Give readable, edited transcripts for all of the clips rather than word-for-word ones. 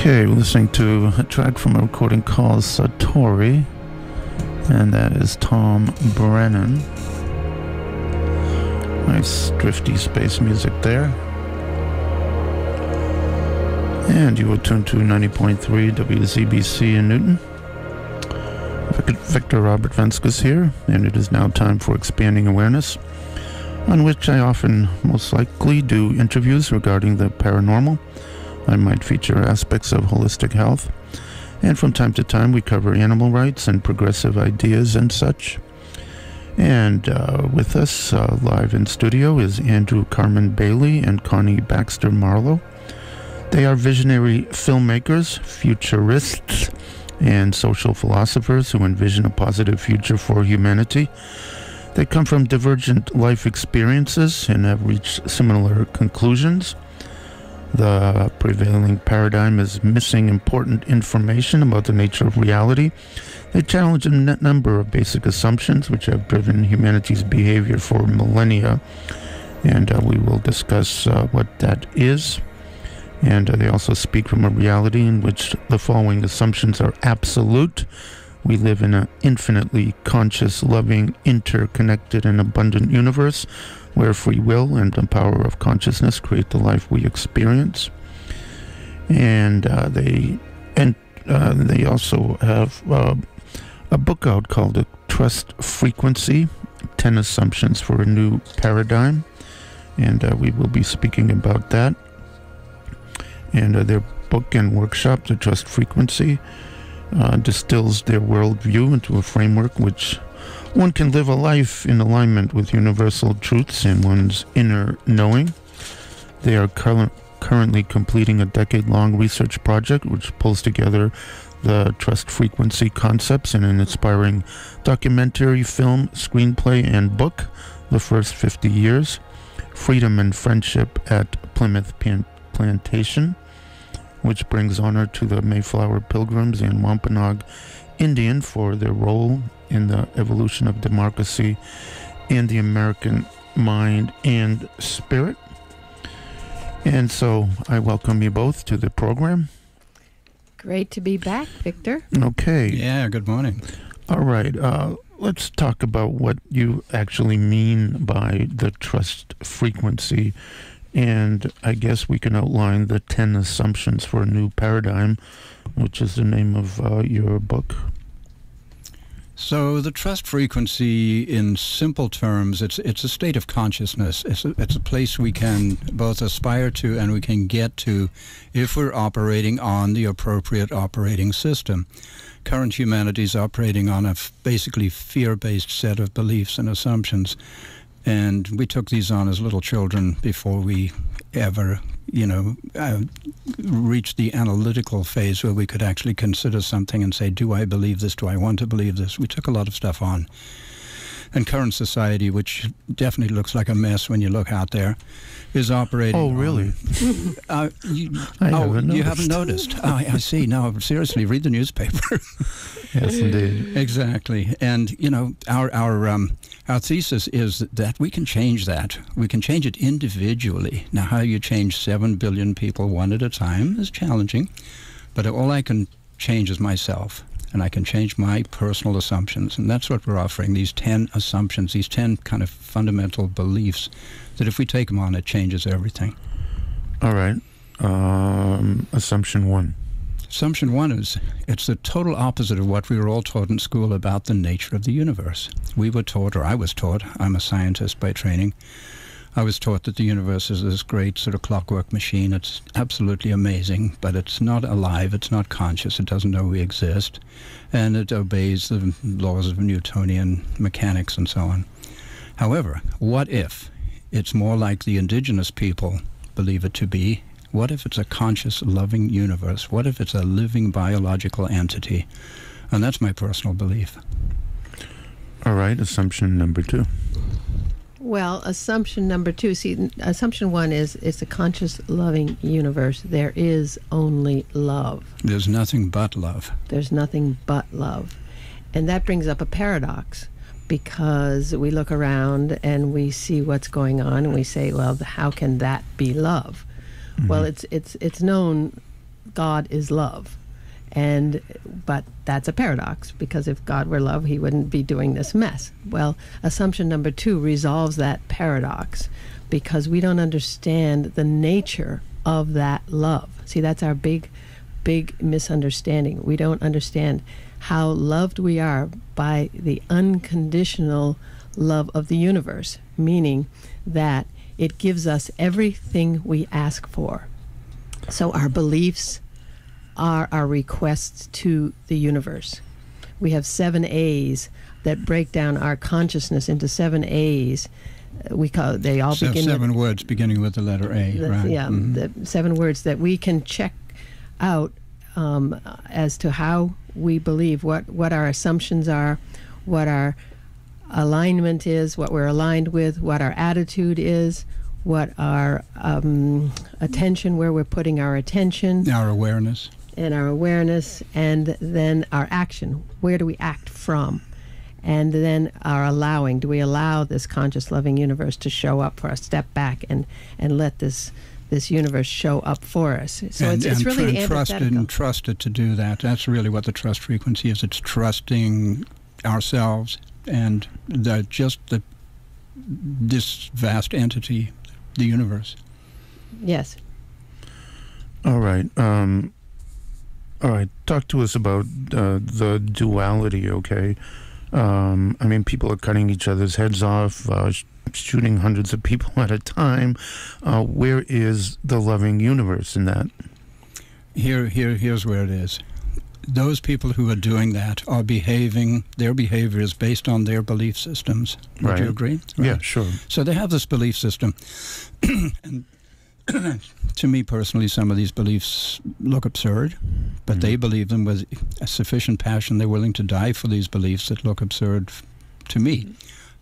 Okay, we're listening to a track from a recording called Satori, and that is Tom Brennan. Nice drifty space music there. And you will tune to 90.3 WZBC in Newton. Victor Robert Venckus here, and it is now time for Expanding Awareness, on which I often most likely do interviews regarding the paranormal. I might feature aspects of holistic health, and from time to time we cover animal rights and progressive ideas and such. And with us live in studio is Andrew Carmen Bailey and Connie Baxter Marlow. They are visionary filmmakers, futurists, and social philosophers who envision a positive future for humanity. They come from divergent life experiences and have reached similar conclusions. The prevailing paradigm is missing important information about the nature of reality. They challenge a number of basic assumptions which have driven humanity's behavior for millennia, and we will discuss what that is. And they also speak from a reality in which the following assumptions are absolute. We live in an infinitely conscious, loving, interconnected, and abundant universe where free will and the power of consciousness create the life we experience. And they also have a book out called The Trust Frequency, 10 Assumptions for a New Paradigm. And we will be speaking about that. And their book and workshop, The Trust Frequency, distills their worldview into a framework which one can live a life in alignment with universal truths and one's inner knowing. They are currently completing a decade-long research project which pulls together the trust frequency concepts in an inspiring documentary, film, screenplay, and book, The First 50 Years, Freedom and Friendship at Plymouth Plantation, which brings honor to the Mayflower Pilgrims and Wampanoag Indian for their role in the evolution of democracy in the American mind and spirit. And so I welcome you both to the program. Great to be back, Victor. Okay. Yeah, good morning. All right. Let's talk about what you actually mean by the trust frequency. And I guess we can outline the 10 assumptions for a new paradigm, which is the name of your book. So the trust frequency, in simple terms, it's a state of consciousness. It's a place we can both aspire to and we can get to if we're operating on the appropriate operating system. Current humanity is operating on a basically fear-based set of beliefs and assumptions. And we took these on as little children before we ever, reached the analytical phase where we could actually consider something and say, do I believe this? Do I want to believe this? We took a lot of stuff on. And current society, which definitely looks like a mess when you look out there, is operating. Oh, really? You haven't noticed. Oh, I see. No, seriously, read the newspaper. Yes, indeed. Exactly. And, our thesis is that we can change that. We can change it individually. Now, how you change 7 billion people one at a time is challenging, but all I can change is myself. And I can change my personal assumptions. And that's what we're offering, these 10 assumptions, these 10 kind of fundamental beliefs that if we take them on, it changes everything. All right. Assumption 1. Assumption 1 is it's the total opposite of what we were all taught in school about the nature of the universe. We were taught, or I was taught, I'm a scientist by training, I was taught that the universe is this great sort of clockwork machine. It's absolutely amazing, but it's not alive, it's not conscious, it doesn't know we exist, and it obeys the laws of Newtonian mechanics and so on. However, what if it's more like the indigenous people believe it to be? What if it's a conscious, loving universe? What if it's a living biological entity? And that's my personal belief. All right, assumption number 2. Well, assumption number 2, assumption 1 is it's a conscious, loving universe. There is only love. There's nothing but love. There's nothing but love. And that brings up a paradox, because we look around and we see what's going on and we say, well, how can that be love? Mm-hmm. Well, it's known God is love. But that's a paradox, because if God were love, he wouldn't be doing this mess. Well, assumption number 2 resolves that paradox, because we don't understand the nature of that love. See, that's our big misunderstanding. We don't understand how loved we are by the unconditional love of the universe, meaning that it gives us everything we ask for. So our beliefs are our requests to the universe. We have 7 A's that break down our consciousness into 7 A's. We call they all begin 7 words beginning with the letter A, right? Yeah, the 7 words that we can check out as to how we believe, what our assumptions are, what our alignment is, what we're aligned with, what our attitude is, what our attention, where we're putting our attention. Our awareness. And our awareness, and then our action. Where do we act from? And then our allowing. Do we allow this conscious, loving universe to show up for us? Step back and let this universe show up for us. So it's really the antithetical. Trust it to do that. That's really what the trust frequency is. It's trusting ourselves and this vast entity, the universe. Yes. All right. All right. Talk to us about the duality, okay? I mean, people are cutting each other's heads off, shooting hundreds of people at a time. Where is the loving universe in that? Here's where it is. Those people who are doing that are their behavior is based on their belief systems. Would you agree? Right. Yeah, sure. So they have this belief system. And to me personally, some of these beliefs look absurd, but they believe them with a sufficient passion. They're willing to die for these beliefs that look absurd to me.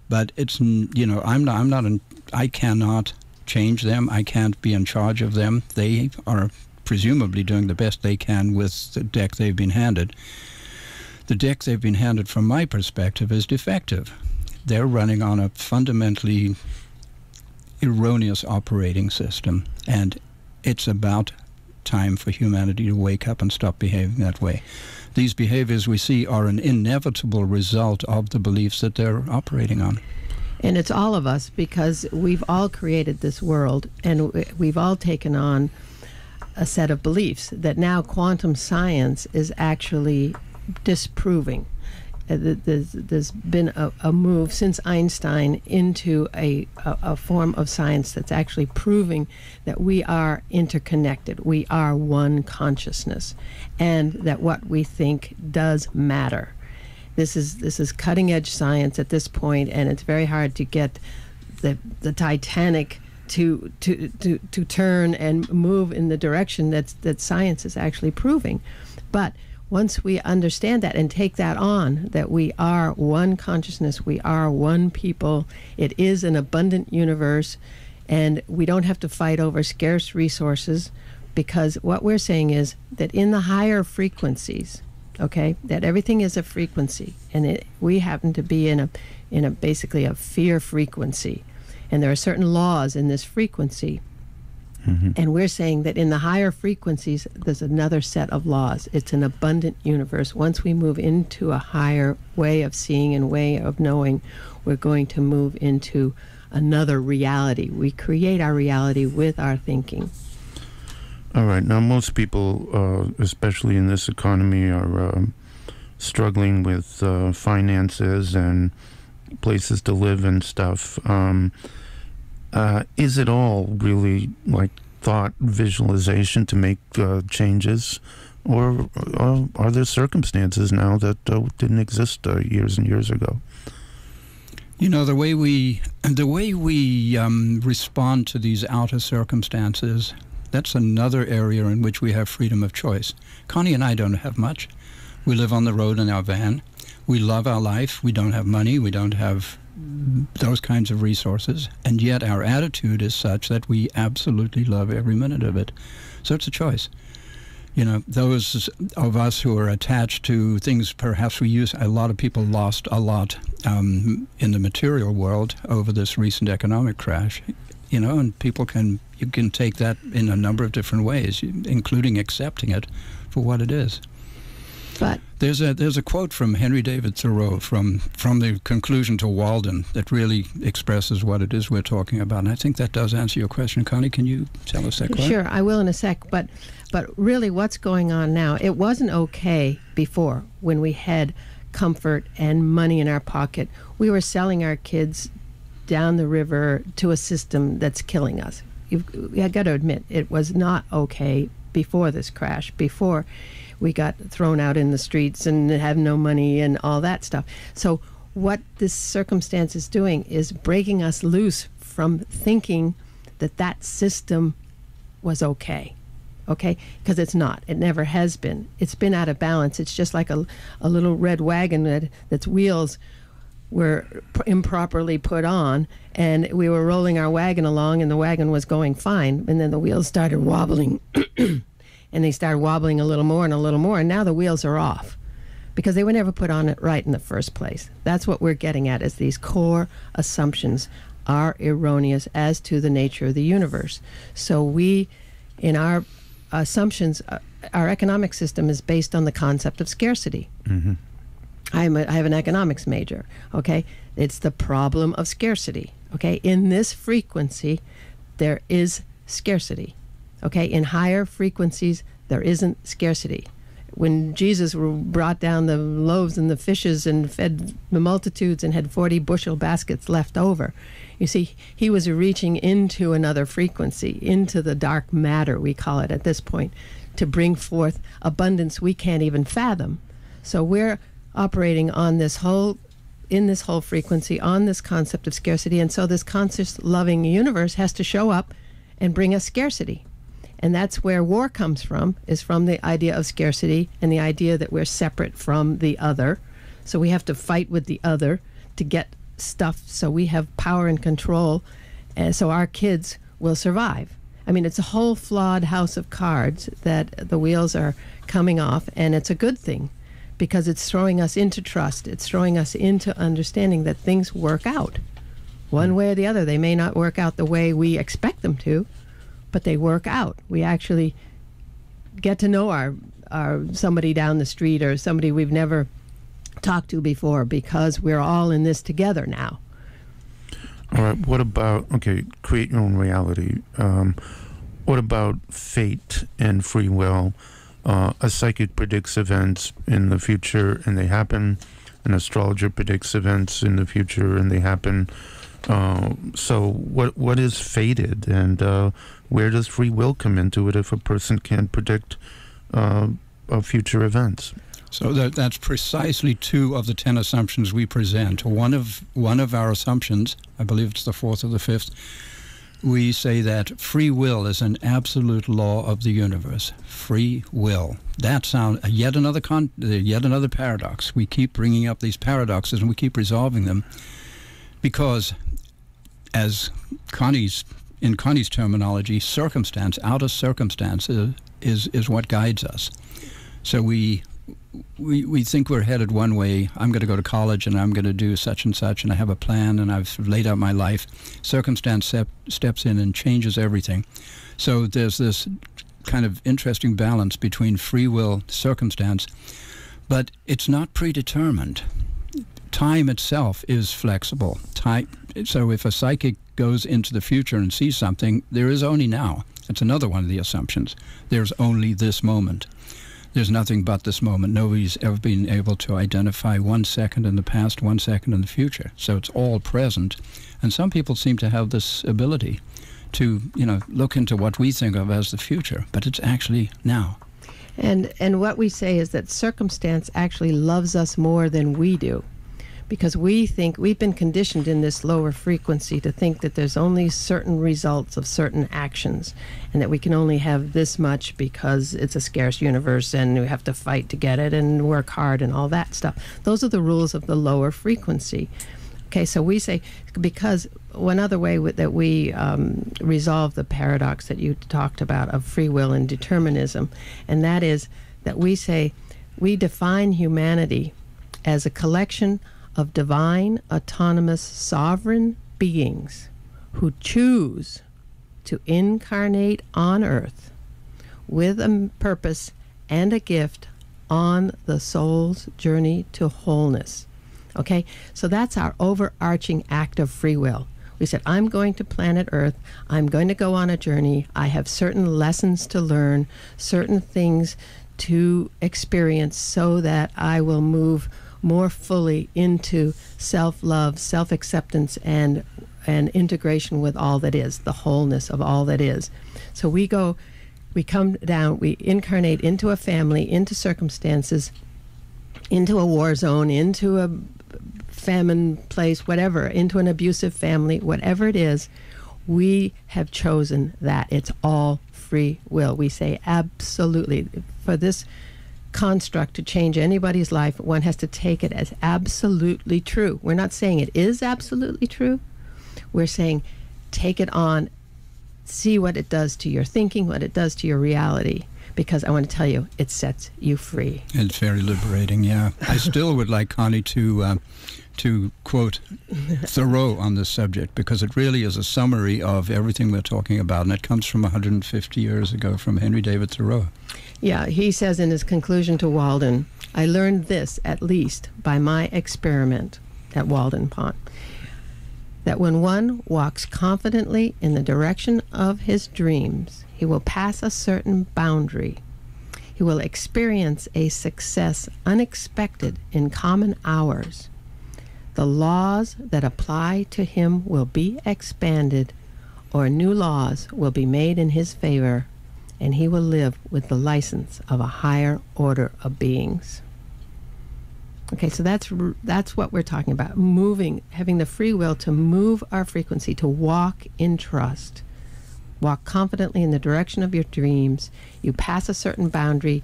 But it's, I cannot change them. I can't be in charge of them. They are presumably doing the best they can with the deck they've been handed. The deck they've been handed, from my perspective, is defective. They're running on a fundamentally erroneous operating system, and it's about time for humanity to wake up and stop behaving that way. These behaviors we see are an inevitable result of the beliefs that they're operating on. And it's all of us, because we've all created this world, and we've all taken on a set of beliefs that now quantum science is actually disproving. There's been a move since Einstein into a form of science that's actually proving that we are interconnected. We are one consciousness, and that what we think does matter. This is cutting edge science at this point, and it's very hard to get the Titanic to turn and move in the direction that science is actually proving. But once we understand that and take that on, that we are one consciousness, we are one people, it is an abundant universe, and we don't have to fight over scarce resources, because what we're saying is that in the higher frequencies, okay, that everything is a frequency, and we happen to be in a basically a fear frequency, and there are certain laws in this frequency. And we're saying that in the higher frequencies, there's another set of laws. It's an abundant universe. Once we move into a higher way of seeing and way of knowing, we're going to move into another reality. We create our reality with our thinking. All right. Now, most people, especially in this economy, are struggling with finances and places to live and stuff. Is it all really like thought visualization to make changes, or are there circumstances now that didn't exist years and years ago? You know, the way we respond to these outer circumstances, that's another area in which we have freedom of choice. Connie and I don't have much. We live on the road in our van. We love our life. We don't have money. We don't have those kinds of resources, and yet our attitude is such that we absolutely love every minute of it. So it's a choice. You know, those of us who are attached to things perhaps we use, a lot of people lost a lot in the material world over this recent economic crash. you know, and you can take that in a number of different ways, including accepting it for what it is. But there's a quote from Henry David Thoreau from the Conclusion to Walden that really expresses what it is we're talking about, and I think that does answer your question. Connie, can you tell us that quote? Sure, I will in a sec. But really, what's going on now? It wasn't okay before when we had comfort and money in our pocket. We were selling our kids down the river to a system that's killing us. I got to admit, it was not okay before this crash, before we got thrown out in the streets and have no money and all that stuff. So what this circumstance is doing is breaking us loose from thinking that that system was okay. Okay? Because it's not. It never has been. It's been out of balance. It's just like a little red wagon that's wheels were improperly put on, and we were rolling our wagon along, and the wagon was going fine, and then the wheels started wobbling, and they started wobbling a little more, and now the wheels are off, because they were never put on it right in the first place. That's what we're getting at, is these core assumptions are erroneous as to the nature of the universe. So we, in our assumptions, our economic system is based on the concept of scarcity. Mm-hmm. I have an economics major, okay? It's the problem of scarcity, okay? In this frequency, there is scarcity, okay? In higher frequencies, there isn't scarcity. When Jesus brought down the loaves and the fishes and fed the multitudes and had 40 bushel baskets left over, you see, he was reaching into another frequency, into the dark matter, we call it at this point, to bring forth abundance we can't even fathom. So we're operating on in this whole frequency, on this concept of scarcity, and so this conscious, loving universe has to show up and bring us scarcity. And that's where war comes from, is from the idea of scarcity and the idea that we're separate from the other. So we have to fight with the other to get stuff so we have power and control, and so our kids will survive. I mean, it's a whole flawed house of cards that the wheels are coming off, and it's a good thing, because it's throwing us into trust. It's throwing us into understanding that things work out one way or the other. They may not work out the way we expect them to, but they work out. We actually get to know our somebody down the street or somebody we've never talked to before, because we're all in this together now. All right, what about, okay, create your own reality. What about fate and free will? A psychic predicts events in the future and they happen. An astrologer predicts events in the future and they happen. So what is fated, and where does free will come into it if a person can't predict future events? So that's precisely 2 of the 10 assumptions we present. One of our assumptions, I believe it's the 4th or the 5th, we say that free will is an absolute law of the universe. Free will. That sounds yet another paradox. We keep bringing up these paradoxes and we keep resolving them, because, as in Connie's terminology, circumstance, out of circumstance, is what guides us. So we think we're headed one way. I'm going to go to college and I'm going to do such and such, and I have a plan and I've laid out my life. Circumstance steps in and changes everything. So there's this kind of interesting balance between free will, circumstance, but it's not predetermined. Time itself is flexible. So if a psychic goes into the future and sees something, there is only now. It's another one of the assumptions. There's only this moment. There's nothing but this moment. Nobody's ever been able to identify 1 second in the past, 1 second in the future. So it's all present. And some people seem to have this ability to, look into what we think of as the future, but it's actually now. And what we say is that circumstance actually loves us more than we do, because we think we've been conditioned in this lower frequency to think that there's only certain results of certain actions, and that we can only have this much because it's a scarce universe and we have to fight to get it and work hard and all that stuff. Those are the rules of the lower frequency. Okay, so we say, because one other way that we resolve the paradox that you talked about of free will and determinism, and that is that we say we define humanity as a collection of divine, autonomous, sovereign beings who choose to incarnate on earth with a purpose and a gift on the soul's journey to wholeness. Okay? So that's our overarching act of free will. We said, I'm going to planet Earth. I'm going to go on a journey. I have certain lessons to learn, certain things to experience so that I will move more fully into self-love, self-acceptance, and integration with all that is, the wholeness of all that is. So we come down, we incarnate into a family, into circumstances, into a war zone, into a famine place, whatever, into an abusive family, whatever it is, we have chosen that. It's all free will. We say absolutely. For this construct to change anybody's life, one has to take it as absolutely true. We're not saying it is absolutely true. We're saying take it on, see what it does to your thinking, what it does to your reality. Because I want to tell you, it sets you free. It's very liberating, yeah. I still would like Connie to quote Thoreau on this subject, because it really is a summary of everything we're talking about, and it comes from 150 years ago from Henry David Thoreau. Yeah, he says in his conclusion to Walden, I learned this, at least, by my experiment at Walden Pond, that when one walks confidently in the direction of his dreams, he will pass a certain boundary. He will experience a success unexpected in common hours. The laws that apply to him will be expanded, or new laws will be made in his favor, and he will live with the license of a higher order of beings. Okay, so that's what we're talking about. Moving, having the free will to move our frequency, to walk in trust. Walk confidently in the direction of your dreams. You pass a certain boundary,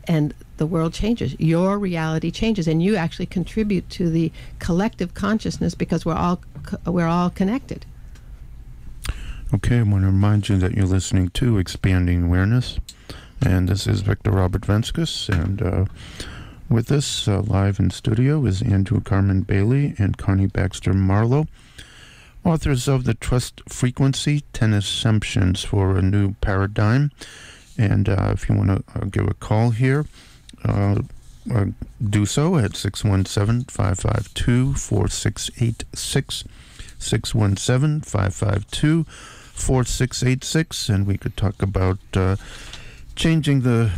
and the world changes. Your reality changes, and you actually contribute to the collective consciousness because we're all connected. Okay, I want to remind you that you're listening to Expanding Awareness, and this is Victor Robert Venckus, and with us live in studio is Andrew Carmen Bailey and Connie Baxter Marlow, authors of The Trust Frequency, 10 Assumptions for a New Paradigm. And if you want to give a call here, do so at 617-552-4686, 617-552-4686, and we could talk about changing the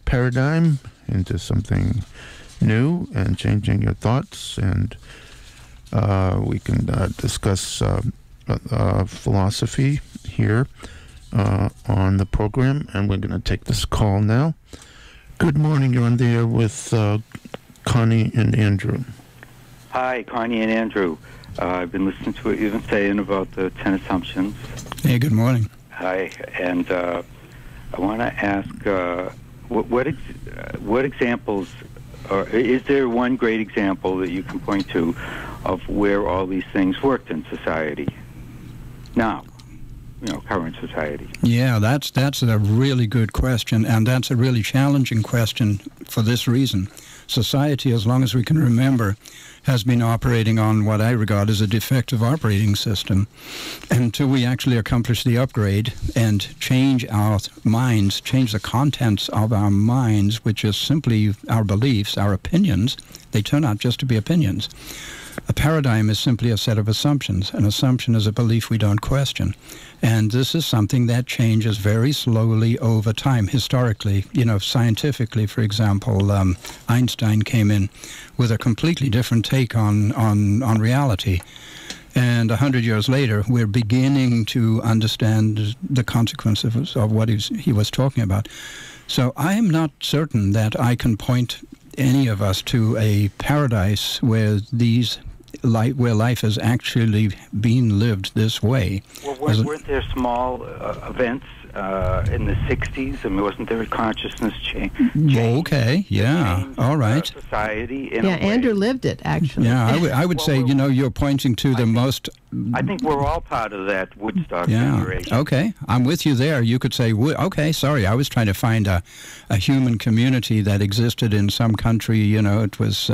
paradigm into something new and changing your thoughts, and we can discuss philosophy here on the program, and we're going to take this call now. Good morning, you're on the air with Connie and Andrew. Hi, Connie and Andrew. I've been listening to what you've been saying about the 10 assumptions. Hey, good morning. Hi, and I want to ask, what examples, or is there one great example that you can point to of where all these things worked in society now? Current society. Yeah, that's a really good question, and that's a really challenging question for this reason. Society, as long as we can remember, has been operating on what I regard as a defective operating system. Until we actually accomplish the upgrade and change our minds, change the contents of our minds, which is simply our beliefs, our opinions, they turn out just to be opinions. A paradigm is simply a set of assumptions. An assumption is a belief we don't question. And this is something that changes very slowly over time. Historically, scientifically, for example, Einstein came in with a completely different take on reality. And 100 years later, we're beginning to understand the consequences of what he was talking about. So I am not certain that I can point any of us to a paradise where life has actually been lived this way. Well, Weren't there small events in the 60s? I mean, wasn't there a consciousness change? Okay, yeah, all right. Society. Andrew lived it, actually. Yeah, I would say, you're pointing to the most... I think we're all part of that Woodstock Yeah, generation. okay, I'm with you there. You could say, okay, sorry, I was trying to find a human community that existed in some country, it was,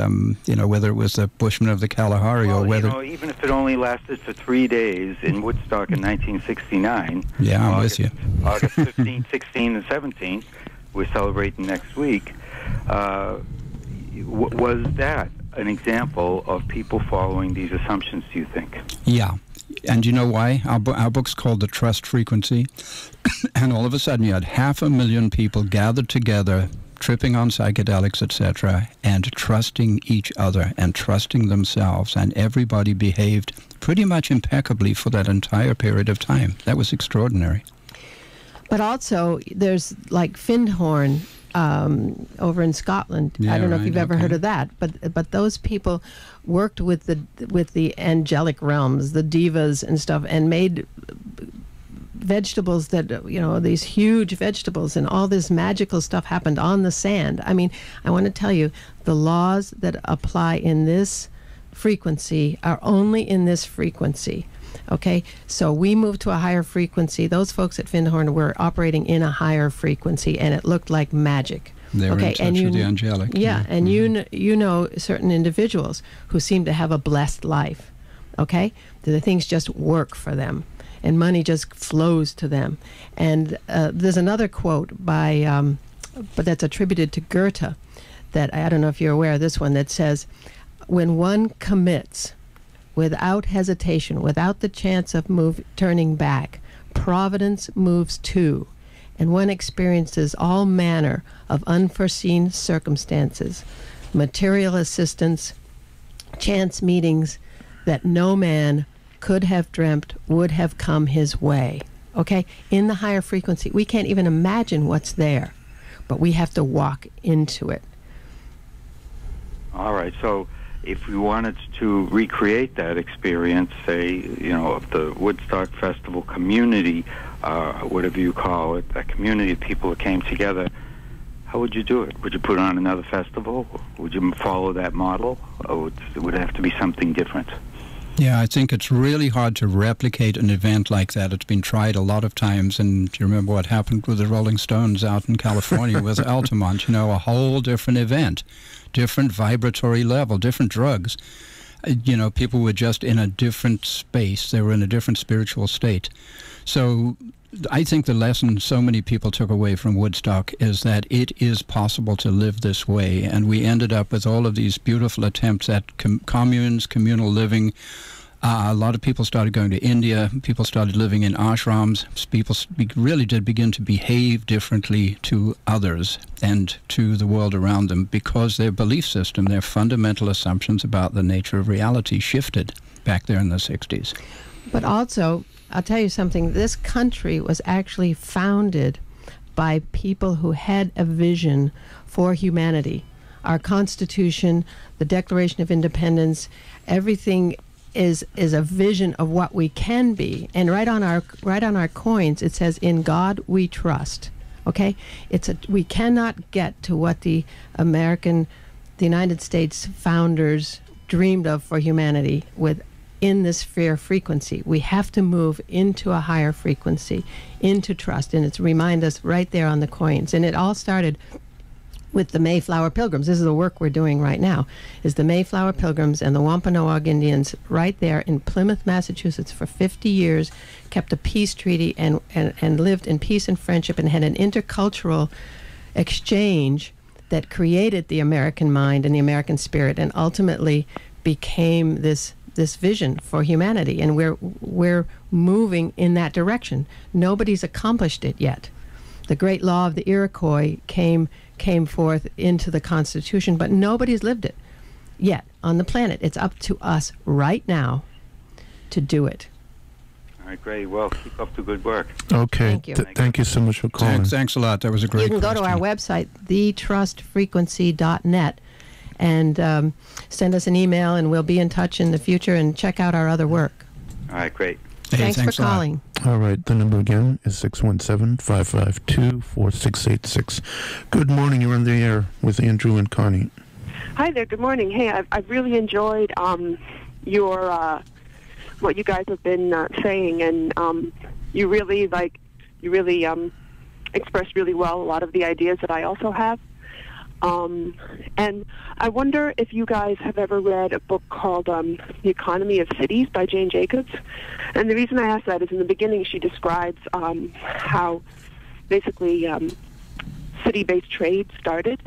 whether it was the Bushmen of the Kalahari or whether... even if it only lasted for 3 days in Woodstock in 1969. Yeah, I'm with you. August 15th, 16th, and 17th, we're celebrating next week. Was that an example of people following these assumptions, do you think? Yeah. And you know why? Our book's called The Trust Frequency. And all of a sudden you had 500,000 people gathered together, tripping on psychedelics, etc., and trusting each other and trusting themselves. And everybody behaved pretty much impeccably for that entire period of time. That was extraordinary. But also, there's like Findhorn over in Scotland. Yeah, I don't know if right, you've ever okay. heard of that, but those people worked with the angelic realms, the divas and stuff, and made vegetables that, these huge vegetables, and all this magical stuff happened on the sand. I mean, I want to tell you, the laws that apply in this frequency are only in this frequency. Okay, so we moved to a higher frequency. Those folks at Findhorn were operating in a higher frequency, and it looked like magic. They were in touch with the angelic. Yeah, and you know certain individuals who seem to have a blessed life. Okay, the things just work for them, and money just flows to them. And there's another quote by, but that's attributed to Goethe, that I don't know if you're aware of this one, that says, "When one commits without hesitation, without the chance of turning back, Providence moves too, and one experiences all manner of unforeseen circumstances, material assistance, chance meetings that no man could have dreamt would have come his way." Okay? In the higher frequency, we can't even imagine what's there, but we have to walk into it. All right, so if we wanted to recreate that experience, say, of the Woodstock Festival community, whatever you call it, that community of people that came together, how would you do it? Would you put on another festival? Would you follow that model? Or would it have to be something different? Yeah, I think it's really hard to replicate an event like that. It's been tried a lot of times, and you remember what happened with the Rolling Stones out in California with Altamont, a whole different event, different vibratory level, different drugs. People were just in a different space. They were in a different spiritual state. So I think the lesson so many people took away from Woodstock is that it is possible to live this way, and we ended up with all of these beautiful attempts at communes, communal living. A lot of people started going to India. People started living in ashrams. People really did begin to behave differently to others and to the world around them because their belief system, their fundamental assumptions about the nature of reality shifted back there in the 60s. But also, I'll tell you something, this country was actually founded by people who had a vision for humanity. Our Constitution, the Declaration of Independence, everything is a vision of what we can be. And right on our coins it says, "In God we trust." Okay? We cannot get to what the United States founders dreamed of for humanity in this fair frequency. We have to move into a higher frequency, into trust, and it's remind us right there on the coins. And it all started with the Mayflower Pilgrims. This is the work we're doing right now, is the Mayflower Pilgrims and the Wampanoag Indians right there in Plymouth, Massachusetts for 50 years, kept a peace treaty and lived in peace and friendship and had an intercultural exchange that created the American mind and the American spirit and ultimately became this vision for humanity, and we're moving in that direction. Nobody's accomplished it yet. The great law of the Iroquois came forth into the Constitution, but nobody's lived it yet on the planet. It's up to us right now to do it. All right, great. Well, keep up the good work. Okay. Thank you. Thank you so much for calling. Thanks a lot. That was a great You can go to our website, thetrustfrequency.net, and send us an email, and we'll be in touch in the future and check out our other work. All right, great. Thanks for a lot. calling. All right, the number again is 617-552-4686. Good morning, you're on the air with Andrew and Connie. Hi there. Good morning. Hey, I've really enjoyed your what you guys have been saying, and you really expressed really well a lot of the ideas that I also have. And I wonder if you guys have ever read a book called The Economy of Cities by Jane Jacobs. And the reason I ask that is in the beginning she describes how basically city-based trade started.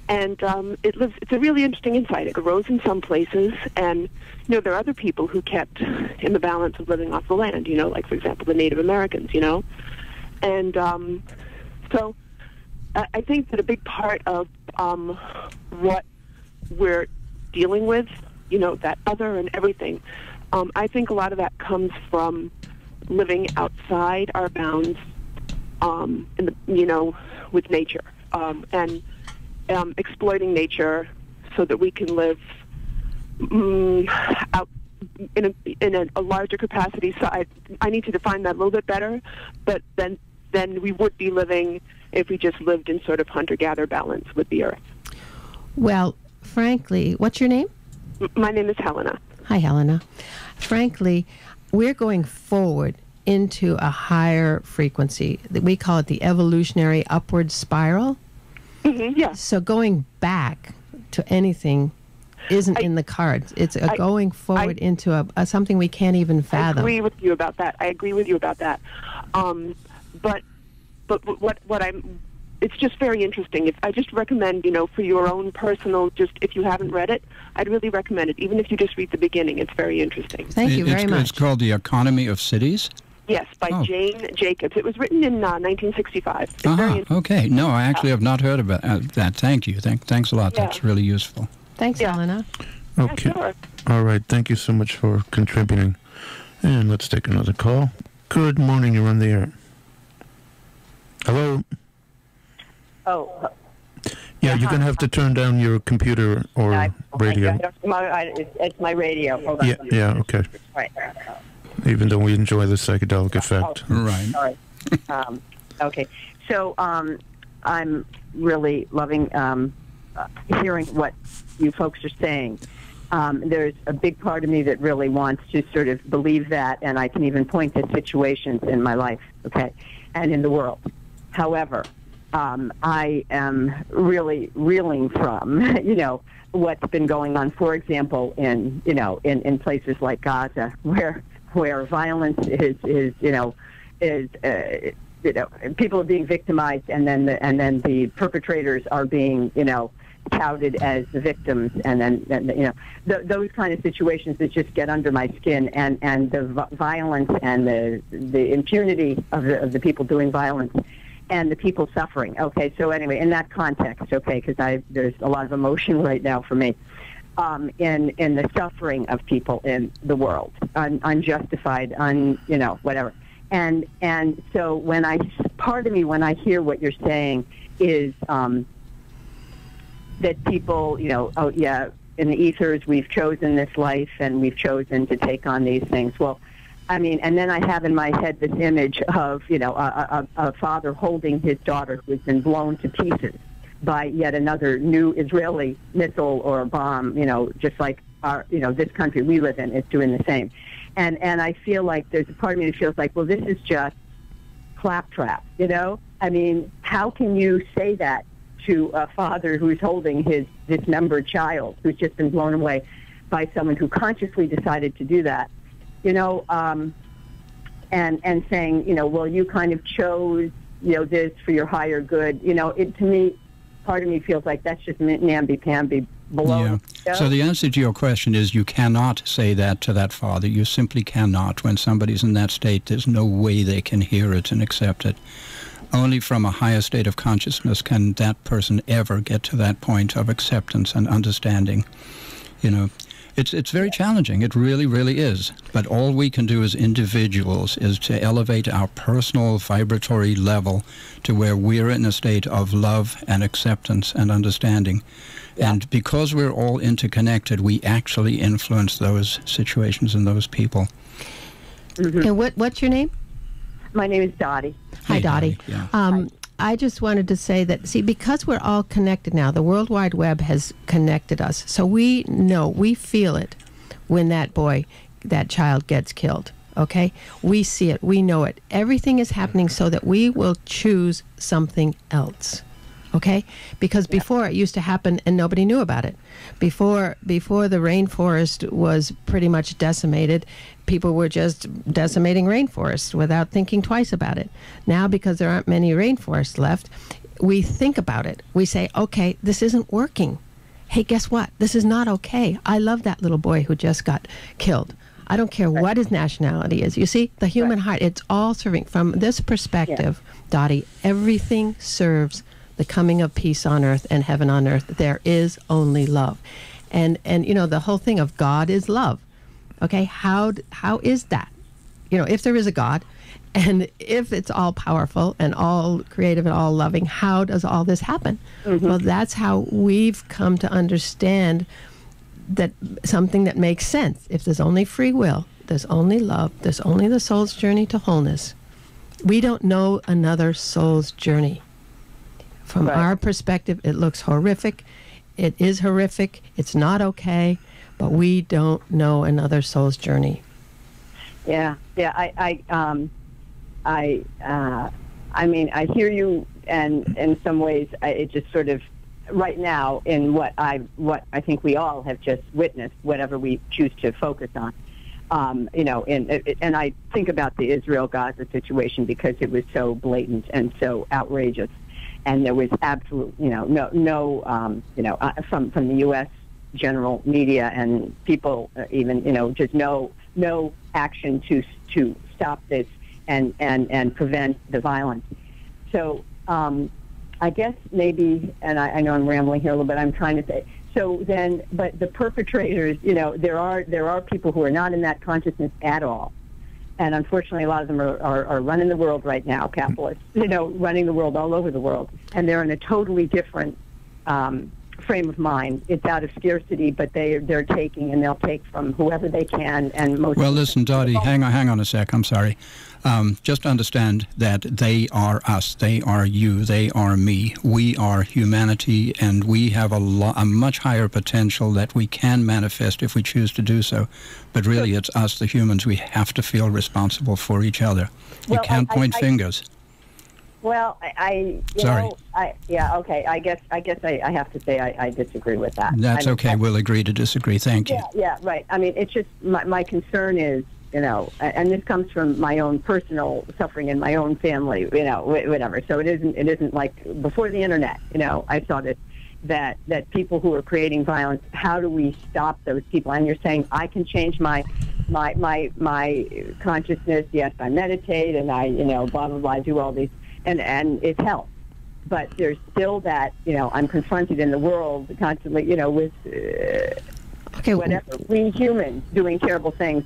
And it's a really interesting insight. It arose in some places, and there are other people who kept in the balance of living off the land. Like for example the Native Americans. And so I think that a big part of what we're dealing with, that other and everything, I think a lot of that comes from living outside our bounds, with nature, and exploiting nature so that we can live out in a larger capacity. So I need to define that a little bit better, but then we would be living if we just lived in sort of hunter-gatherer balance with the earth. Well, frankly, what's your name? My name is Helena. Hi, Helena. Frankly, we're going forward into a higher frequency. We call it the evolutionary upward spiral. Mm-hmm, yeah. So going back to anything isn't in the cards. It's going forward into something we can't even fathom. I agree with you about that. But it's just very interesting. I just recommend, for your own personal, just if you haven't read it, I'd really recommend it. Even if you just read the beginning, it's very interesting. Thank you very much. It's called The Economy of Cities? Yes, by Jane Jacobs. It was written in 1965. It's very okay. No, I actually have not heard about that. Thank you. Thanks a lot. Yeah. That's really useful. Thanks, Helena. Okay. Yeah, sure. All right, thank you so much for contributing. And let's take another call. Good morning, you're on the air. Hello? Oh. Yeah, you're going to have to turn down your computer or radio. It's my radio. Hold on. Yeah, okay. Right. Even though we enjoy the psychedelic effect. Right. All right. Okay. So I'm really loving hearing what you folks are saying. There's a big part of me that really wants to sort of believe that, and I can even point to situations in my life, okay, and in the world. However, I am really reeling from, what's been going on, for example, in places like Gaza, where violence is people are being victimized, and then the perpetrators are being, touted as the victims, and then those kind of situations that just get under my skin, and the violence and the impunity of the people doing violence, and the people suffering. Okay, so anyway, in that context, okay, because there's a lot of emotion right now for me, in the suffering of people in the world, unjustified, whatever. And so part of me, when I hear what you're saying, is that people, in the ethers, we've chosen this life and we've chosen to take on these things. Well, I mean, and then I have in my head this image of, a father holding his daughter who has been blown to pieces by yet another new Israeli missile or bomb, just like this country we live in is doing the same. And I feel like there's a part of me that feels like, well, this is just claptrap, I mean, how can you say that to a father who's holding his dismembered child who's just been blown away by someone who consciously decided to do that, and saying, well, you kind of chose, this for your higher good. To me, part of me feels like that's just namby-pamby below. Yeah. So the answer to your question is you cannot say that to that father. You simply cannot. When somebody's in that state, there's no way they can hear it and accept it. Only from a higher state of consciousness can that person ever get to that point of acceptance and understanding. It's very challenging. It really, really is. But all we can do as individuals is to elevate our personal vibratory level to where we're in a state of love and acceptance and understanding. Yeah. And because we're all interconnected, we actually influence those situations and those people. And what's your name? My name is Dottie. Hi, Hey, Dottie. Yeah. I just wanted to say that, see, because we're all connected now, the World Wide Web has connected us. So we know, we feel it when that child gets killed, okay? We see it, we know it. Everything is happening so that we will choose something else, okay? Because before it used to happen and nobody knew about it. Before the rainforest was pretty much decimated, people were just decimating rainforests without thinking twice about it. Now, because there aren't many rainforests left, we think about it. We say, okay, this isn't working. Hey, guess what? This is not okay. I love that little boy who just got killed. I don't care what his nationality is. You see, the human heart, it's all serving. From this perspective, Dottie, everything serves the coming of peace on earth and heaven on earth. There is only love. And you know, the whole thing of God is love. Okay, how is that? You know, if there is a God, and if it's all powerful and all creative and all loving, how does all this happen? Well, that's how we've come to understand that something that makes sense. If there's only free will, there's only love, there's only the soul's journey to wholeness. We don't know another soul's journey. From our perspective, it looks horrific. It is horrific. It's not okay. But we don't know another soul's journey. Yeah. I mean, I hear you, and in some ways, it just sort of right now in what I think we all have just witnessed, whatever we choose to focus on. You know, and I think about the Israel-Gaza situation because it was so blatant and so outrageous, and there was absolute, no, from the U.S. general media and people, even, just no action to stop this and prevent the violence. So I guess maybe, and I know I'm rambling here a little bit, I'm trying to say, so then, but the perpetrators, there are people who are not in that consciousness at all. And unfortunately, a lot of them are running the world right now, capitalists, running the world all over the world. And they're in a totally different frame of mind. It's out of scarcity, but they're taking, and they'll take from whoever they can. And most. Well, listen, Dottie, hang on a sec. I'm sorry. Just understand that they are us, they are you, they are me. We are humanity, and we have a much higher potential that we can manifest if we choose to do so. But really, it's us, the humans. We have to feel responsible for each other. You can't point fingers. Well, Sorry. Okay. I guess I have to say I disagree with that. That's okay. We'll agree to disagree. Thank you. Yeah, right. I mean, it's just my concern is, and this comes from my own personal suffering in my own family, whatever. So it isn't like before the internet, I saw this, that people who are creating violence, how do we stop those people? And you're saying, I can change my consciousness. Yes, I meditate and I, blah, blah, blah, I do all these. And it helps, but there's still that, I'm confronted in the world constantly, with whatever, we humans doing terrible things,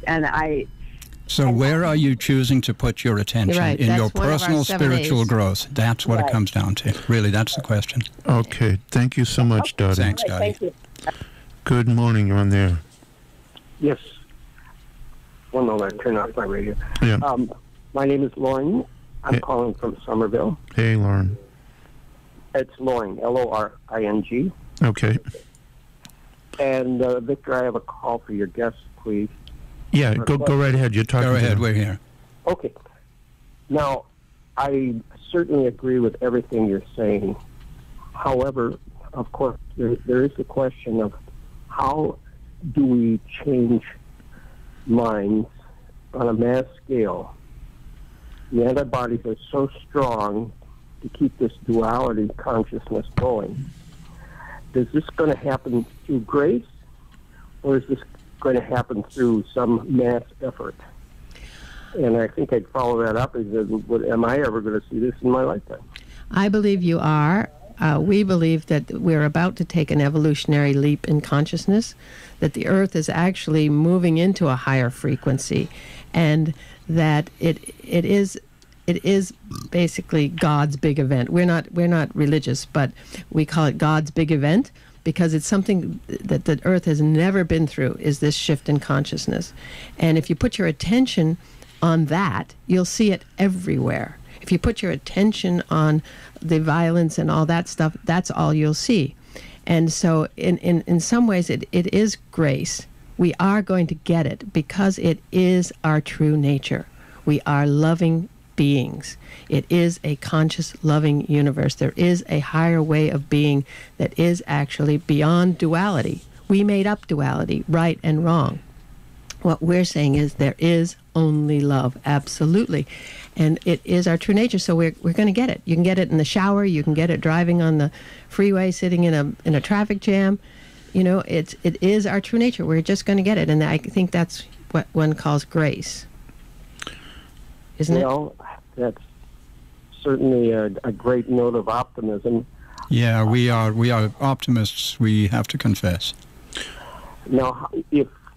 So where are you choosing to put your attention in your personal spiritual growth? That's what it comes down to. Really, that's the question. Okay, thank you so much, Dottie. Thanks, Dottie. Thank you. Good morning, you're on there. Yes. One moment, turn off my radio. Yeah. My name is Lauren. I'm calling from Somerville. Hey, Lauren. It's Loring, Loring. Okay. And Victor, I have a call for your guests, please. Yeah, go right ahead. You're talking. Go ahead. We're here. Okay. Now, I certainly agree with everything you're saying. However, of course, there is the question of how do we change minds on a mass scale? The antibodies are so strong to keep this duality consciousness going. Is this going to happen through grace, or is this going to happen through some mass effort? And I think I'd follow that up. Am I ever going to see this in my lifetime? I believe you are. We believe that we're about to take an evolutionary leap in consciousness, that the Earth is actually moving into a higher frequency, and that it is basically God's big event. We're not religious, but we call it God's big event because it's something that the Earth has never been through, is this shift in consciousness. And if you put your attention on that, you'll see it everywhere. If you put your attention on the violence and all that stuff, that's all you'll see. And so in some ways it is grace. We are going to get it because it is our true nature. We are loving beings. It is a conscious, loving universe. There is a higher way of being that is actually beyond duality. We made up duality, right and wrong. What we're saying is there is only love, absolutely. And it is our true nature, so we're going to get it. You can get it in the shower, you can get it driving on the freeway, sitting in a traffic jam. You know, it is our true nature. We're just going to get it, and I think that's what one calls grace. Isn't it? Well, that's certainly a great note of optimism. Yeah, we are optimists, we have to confess. Now,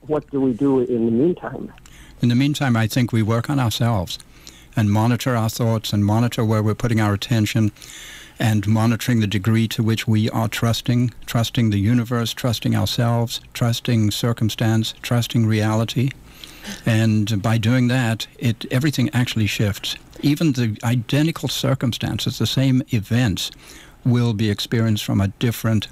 what do we do in the meantime? In the meantime, I think we work on ourselves and monitor our thoughts and monitor where we're putting our attention and monitoring the degree to which we are trusting the universe, trusting ourselves, trusting circumstance, trusting reality. And by doing that, everything actually shifts. Even the identical circumstances, the same events, will be experienced from a different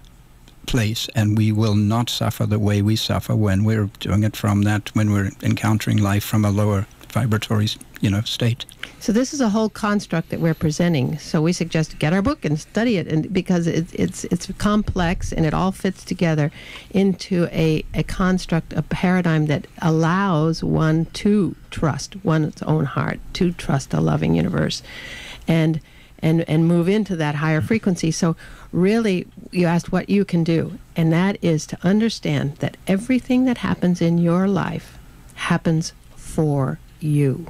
place, and we will not suffer the way we suffer when we're doing it from that, when we're encountering life from a lower vibratory, state. So this is a whole construct that we're presenting. So we suggest get our book and study it, and because it's complex and it all fits together into a construct, a paradigm that allows one to trust one's own heart, to trust a loving universe, and move into that higher frequency. So really, you asked what you can do, and that is to understand that everything that happens in your life happens for you.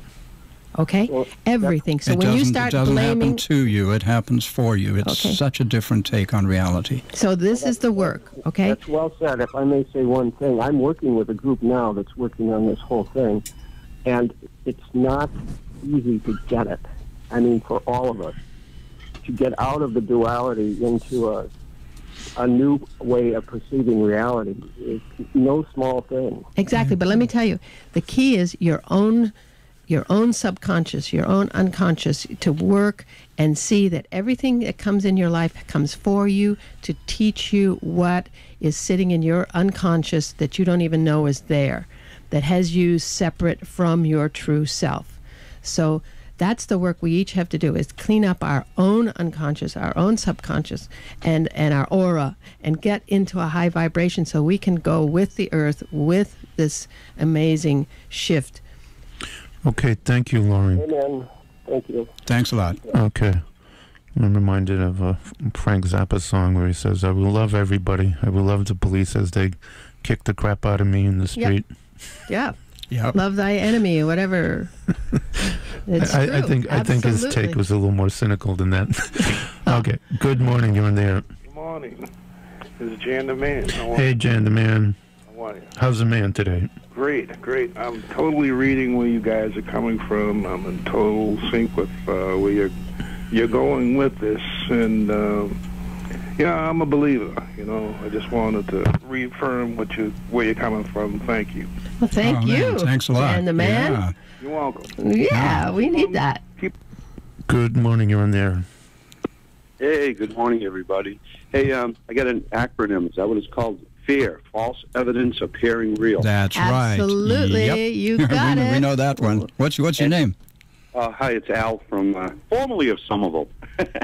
Okay? Well, everything. So when you start blaming... It doesn't happen to you, it happens for you. It's such a different take on reality. So this is the work, okay? That's well said. If I may say one thing, I'm working with a group now that's working on this whole thing, and it's not easy to get it. I mean, for all of us. To get out of the duality into a new way of perceiving reality is no small thing. Exactly, but let me tell you, the key is your own subconscious, your own unconscious, to work and see that everything that comes in your life comes for you, to teach you what is sitting in your unconscious that you don't even know is there, that has you separate from your true self. So that's the work we each have to do, is clean up our own unconscious, our own subconscious, and our aura, and get into a high vibration so we can go with the earth, with this amazing shift. Okay, thank you, Laurie. Amen. Thank you. Thanks a lot. Okay. I'm reminded of a Frank Zappa song where he says, I will love everybody. I will love the police as they kick the crap out of me in the street. Yep. Yep. Love thy enemy, or whatever. It's true. I think his take was a little more cynical than that. Okay. Good morning. You're in there. Good morning. This is Jan the Man. Hey, Jan the Man. How are you? How's the man today? Great. I'm totally reading where you guys are coming from. I'm in total sync with where you're going with this, and I'm a believer. I just wanted to reaffirm where you're coming from. Thank you. Well, thank you. Man, thanks a lot. And the man. Yeah. You're welcome. Yeah, we need that. Good morning. You're in there. Hey, good morning, everybody. Hey, I got an acronym. Is that what it's called? FAIR, false evidence appearing real. That's right. Absolutely. Yep. You got it. We know that one. What's your name? Hi, it's Al from, formerly of Somerville.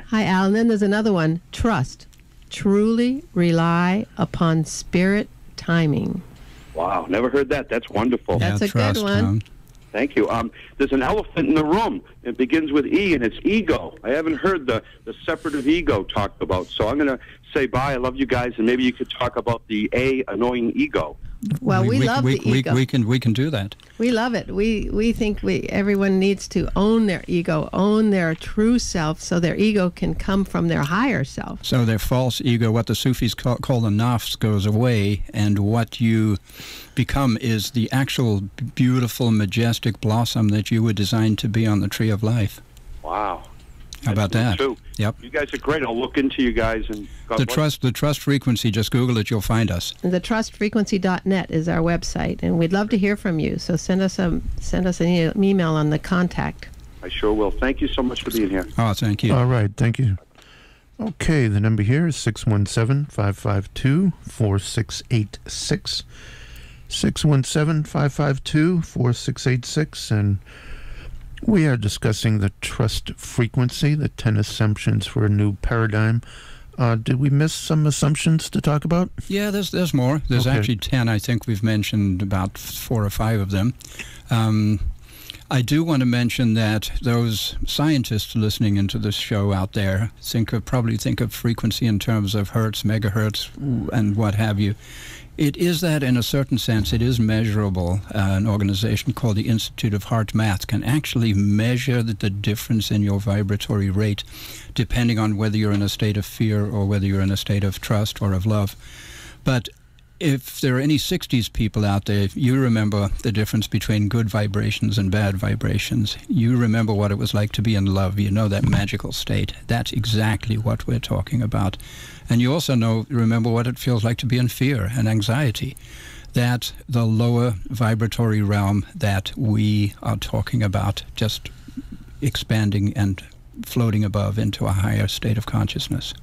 Hi, Al. And then there's another one. Trust. Truly rely upon spirit timing. Wow, never heard that. That's wonderful. That's a good one. Thank you. There's an elephant in the room. It begins with E, and it's ego. I haven't heard the separative ego talked about, so I'm going to say bye. I love you guys, and maybe you could talk about the A, annoying ego. Well, we love the ego. We can do that. We love it. We think everyone needs to own their ego, own their true self, so their ego can come from their higher self. So their false ego, what the Sufis call the nafs, goes away, and what you become is the actual beautiful, majestic blossom that you were designed to be on the tree of life. Wow. How about that? Too. Yep. You guys are great. I'll look into you guys. And God bless. The trust frequency, just Google it, you'll find us. TheTrustFrequency.net is our website, and we'd love to hear from you. So send us an email on the contact. I sure will. Thank you so much for being here. Oh, thank you. All right, thank you. Okay, the number here is 617-552-4686. 617-552-4686, and we are discussing the trust frequency, the 10 assumptions for a new paradigm. Did we miss some assumptions to talk about? Yeah, there's more. There's Okay. actually 10. I think we've mentioned about 4 or 5 of them. I do want to mention that those scientists listening into this show out there probably think of frequency in terms of hertz, megahertz, and what have you. It is that in a certain sense, it is measurable. An organization called the Institute of Heart Math can actually measure the difference in your vibratory rate depending on whether you're in a state of fear or whether you're in a state of trust or of love. But if there are any 60s people out there, you remember the difference between good vibrations and bad vibrations. You remember what it was like to be in love. You know that magical state. That's exactly what we're talking about. And you also remember what it feels like to be in fear and anxiety. That's the lower vibratory realm that we are talking about, just expanding and floating above into a higher state of consciousness.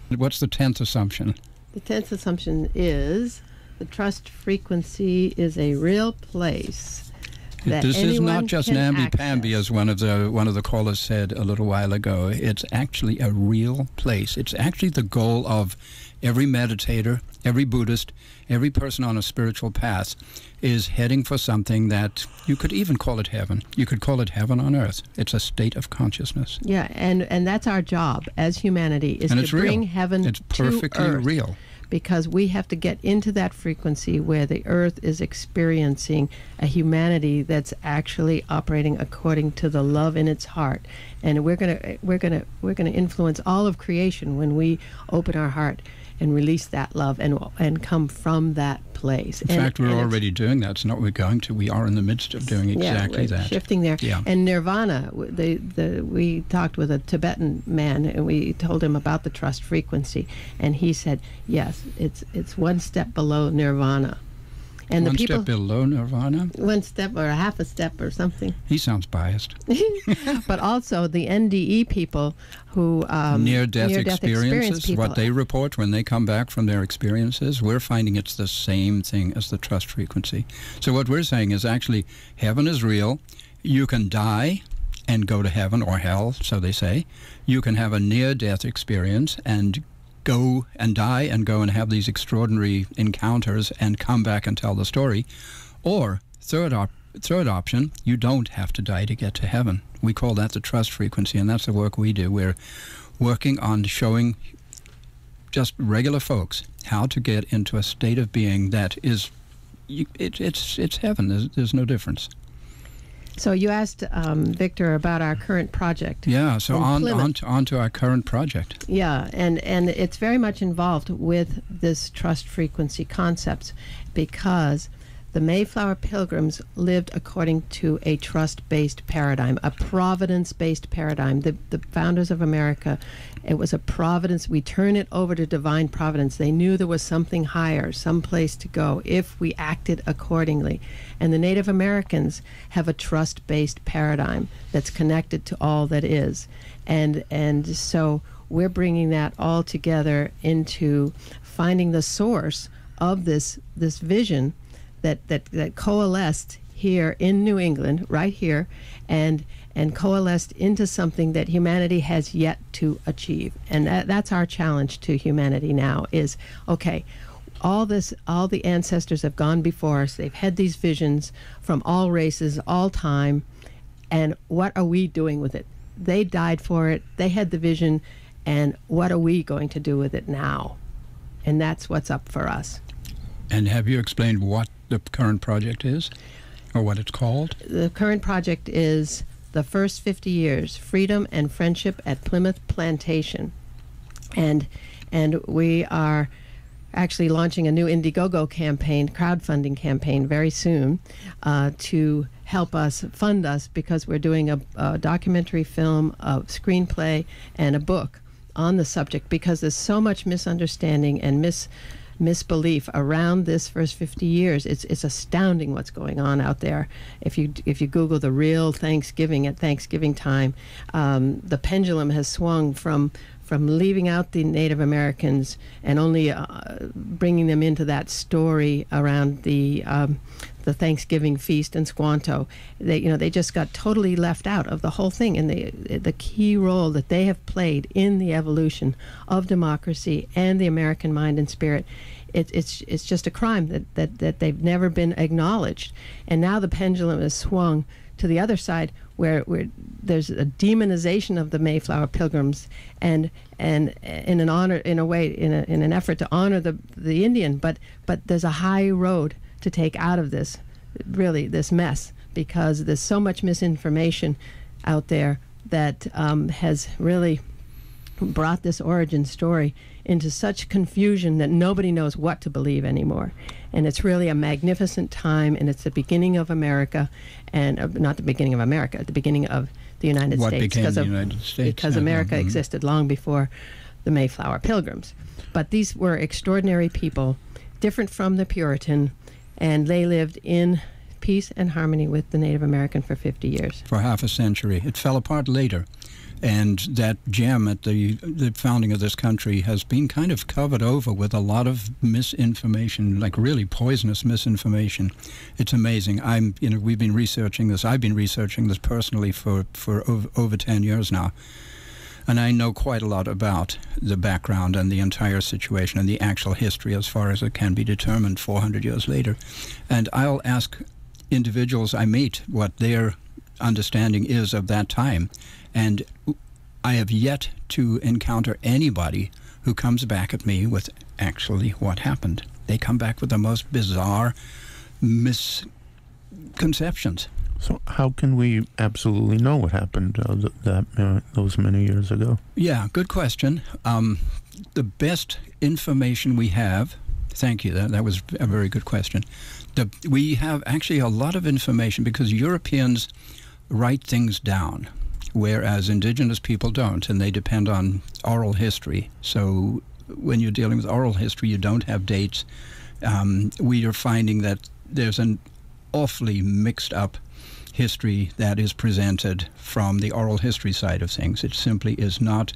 What's the 10th assumption? The 10th assumption is the trust frequency is a real place. This is not just namby-pamby, as one of the callers said a little while ago. It's actually a real place. It's actually the goal of every meditator, every Buddhist, every person on a spiritual path is heading for something that you could even call it heaven. You could call it heaven on earth. It's a state of consciousness. Yeah, and that's our job as humanity, is to bring heaven to earth. It's perfectly real. Because we have to get into that frequency where the earth is experiencing a humanity that's actually operating according to the love in its heart, and we're gonna influence all of creation when we open our heart and release that love and come from that place. In fact, we're already doing that. It's not we're going to. We are in the midst of doing exactly that. Shifting there. Yeah. And nirvana, we talked with a Tibetan man, and we told him about the trust frequency, and he said, yes, it's one step below nirvana. And one step below nirvana? One step or a half a step or something. He sounds biased. But also the NDE people who... near-death experiences, people. What they report when they come back from their experiences, we're finding it's the same thing as the trust frequency. So what we're saying is actually heaven is real. You can die and go to heaven or hell, so they say. You can have a near-death experience and go and die and go and have these extraordinary encounters and come back and tell the story. Or, third option, you don't have to die to get to heaven. We call that the trust frequency, and that's the work we do. We're working on showing just regular folks how to get into a state of being that is, it's heaven. There's no difference. So you asked Victor about our current project. Yeah, so on to our current project. Yeah, and it's very much involved with this trust frequency concepts, because the Mayflower Pilgrims lived according to a trust-based paradigm, a providence-based paradigm. The founders of America, it was a providence. We turn it over to divine providence. They knew there was something higher, some place to go if we acted accordingly. And the Native Americans have a trust-based paradigm that's connected to all that is. And so we're bringing that all together into finding the source of this vision that coalesced here in New England, right here, and coalesced into something that humanity has yet to achieve. And that's our challenge to humanity now is, okay, all the ancestors have gone before us. They've had these visions from all races, all time, and what are we doing with it? They died for it. They had the vision, and what are we going to do with it now? And that's what's up for us. And have you explained what the current project is, or what it's called? The current project is the first 50 years, freedom and friendship at Plymouth Plantation. And we are actually launching a new Indiegogo campaign, crowdfunding campaign very soon, to help us, fund us, because we're doing a documentary film, a screenplay, and a book on the subject, because there's so much misunderstanding and misbelief around this first 50 years. It's astounding what's going on out there. If you Google the real Thanksgiving at Thanksgiving time, the pendulum has swung from leaving out the Native Americans and only bringing them into that story around the Thanksgiving feast in Squanto. They just got totally left out of the whole thing, and the key role that they have played in the evolution of democracy and the American mind and spirit. It's just a crime that they've never been acknowledged, and now the pendulum has swung to the other side, where there's a demonization of the Mayflower Pilgrims, and in an effort to honor the Indian, but there's a high road to take out of this mess, because there's so much misinformation out there that has really brought this origin story into such confusion that nobody knows what to believe anymore. And it's really a magnificent time, and it's the beginning of America, and not the beginning of America, the beginning of the United What States. became the United States. Because America existed long before the Mayflower Pilgrims. But these were extraordinary people, different from the Puritan, and they lived in peace and harmony with the Native American for 50 years. For half a century. It fell apart later. And that gem at the founding of this country has been kind of covered over with a lot of misinformation, like really poisonous misinformation. It's amazing. We've been researching this. I've been researching this personally for over 10 years now. And I know quite a lot about the background and the entire situation and the actual history as far as it can be determined 400 years later. And I'll ask individuals I meet what their understanding is of that time. And I have yet to encounter anybody who comes back at me with actually what happened. They come back with the most bizarre misconceptions. So how can we absolutely know what happened those many years ago? Yeah, good question. The best information we have, thank you, that was a very good question. We have actually a lot of information because Europeans write things down, whereas indigenous people don't, and they depend on oral history. So when you're dealing with oral history, you don't have dates. We are finding that there's an awfully mixed up history that is presented from the oral history side of things. It simply is not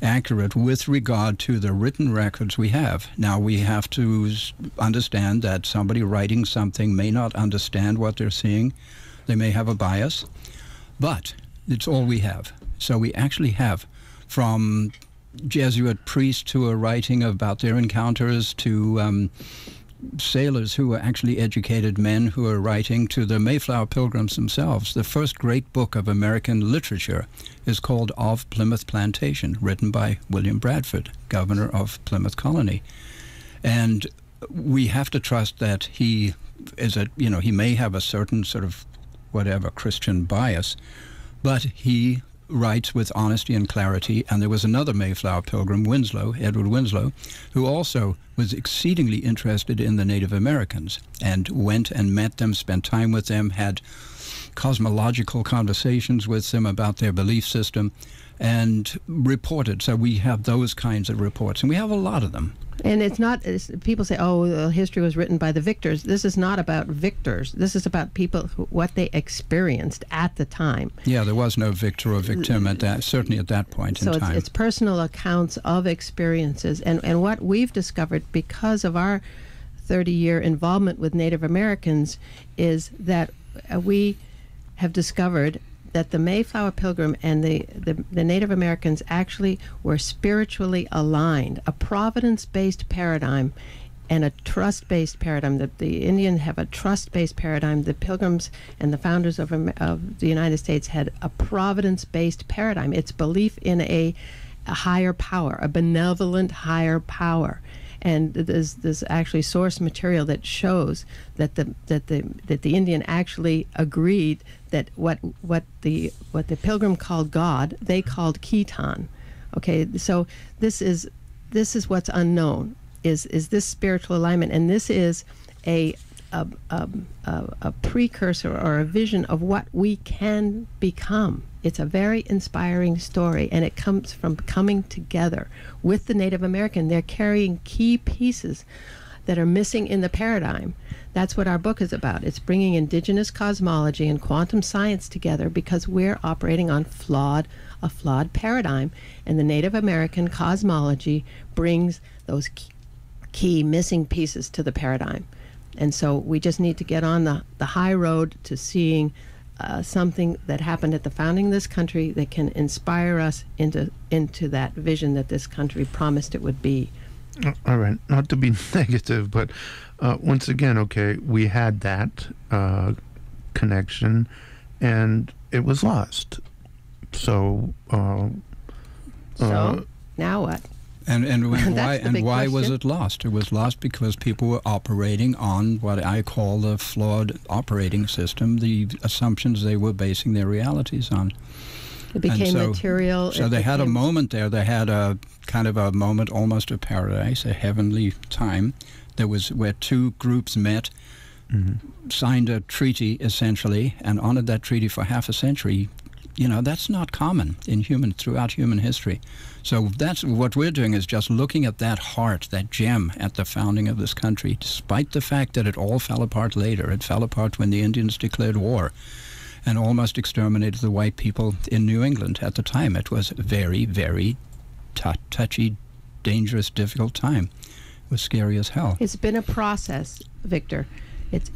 accurate with regard to the written records we have. Now, we have to understand that somebody writing something may not understand what they're seeing. They may have a bias, but it's all we have. So we actually have, from Jesuit priests who are writing about their encounters to sailors who are actually educated men who are writing, to the Mayflower Pilgrims themselves. The first great book of American literature is called Of Plymouth Plantation, written by William Bradford, governor of Plymouth Colony. And we have to trust that he is he may have a certain sort of whatever Christian bias, but he writes with honesty and clarity. And there was another Mayflower Pilgrim, Edward Winslow, who also was exceedingly interested in the Native Americans and went and met them, spent time with them, had cosmological conversations with them about their belief system, and reported. So we have those kinds of reports, and we have a lot of them. And people say, oh, history was written by the victors. This is not about victors. This is about people, what they experienced at the time. Yeah, there was no victor or victim certainly at that point in time. So it's personal accounts of experiences. And what we've discovered because of our 30-year involvement with Native Americans is that we have discovered that the Mayflower Pilgrim and the Native Americans actually were spiritually aligned, a providence-based paradigm and a trust-based paradigm. That the Indians have a trust-based paradigm. The Pilgrims and the founders of the United States had a providence-based paradigm. It's belief in a higher power, a benevolent higher power. And there's actually source material that shows that the Indian actually agreed that what the Pilgrim called God, they called Khitan. Okay, so this is what's unknown is this spiritual alignment, and this is a a precursor or a vision of what we can become. It's a very inspiring story, and it comes from coming together with the Native American. They're carrying key pieces that are missing in the paradigm. That's what our book is about. It's bringing indigenous cosmology and quantum science together because we're operating on a flawed paradigm, and the Native American cosmology brings those key missing pieces to the paradigm. And so we just need to get on the high road to seeing something that happened at the founding of this country that can inspire us into that vision that this country promised it would be. All right, not to be negative, but once again, okay, we had that connection, and it was lost. So now what? And why was question. it lost? It was lost because people were operating on what I call the flawed operating system, the assumptions they were basing their realities on. It became material. So they had a moment there. They had a kind of a moment almost of paradise, a heavenly time. There was where two groups met, signed a treaty essentially, and honored that treaty for half a century. You know, that's not common throughout human history. So that's what we're doing, is just looking at that heart, that gem at the founding of this country, despite the fact that it all fell apart later. It fell apart when the Indians declared war and almost exterminated the white people in New England at the time. It was a very, very touchy, dangerous, difficult time. It was scary as hell. It's been a process, Victor.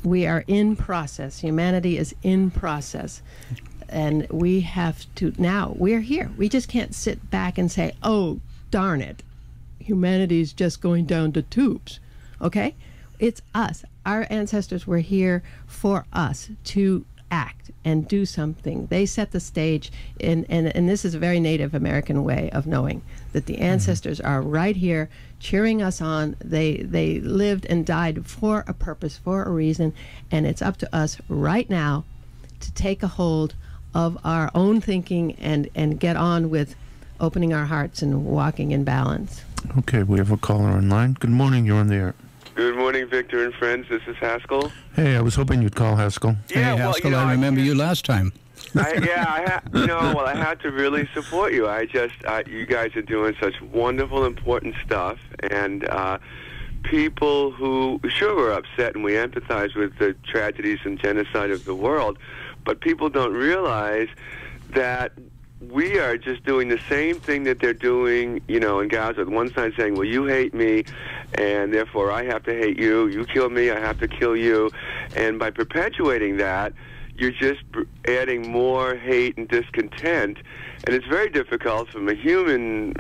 We are in process. Humanity is in process. And we have to, now we're here. We just can't sit back and say, oh, darn it, humanity's just going down the tubes. Okay? It's us. Our ancestors were here for us to act and do something. They set the stage, and this is a very Native American way of knowing that the ancestors are right here cheering us on. They lived and died for a purpose, for a reason, and it's up to us right now to take a hold of our own thinking and get on with opening our hearts and walking in balance. Okay, we have a caller online. Good morning, you're on the air. Good morning, Victor and friends. This is Haskell. Hey, I was hoping you'd call, Haskell. Yeah, hey, Haskell, I remember you last time. I had to really support you. You guys are doing such wonderful, important stuff, and people who, sure, we're upset and we empathize with the tragedies and genocide of the world, but people don't realize that we are just doing the same thing that they're doing, in Gaza. On one side saying, well, you hate me, and therefore I have to hate you. You kill me, I have to kill you. And by perpetuating that, you're just adding more hate and discontent. And it's very difficult from a human,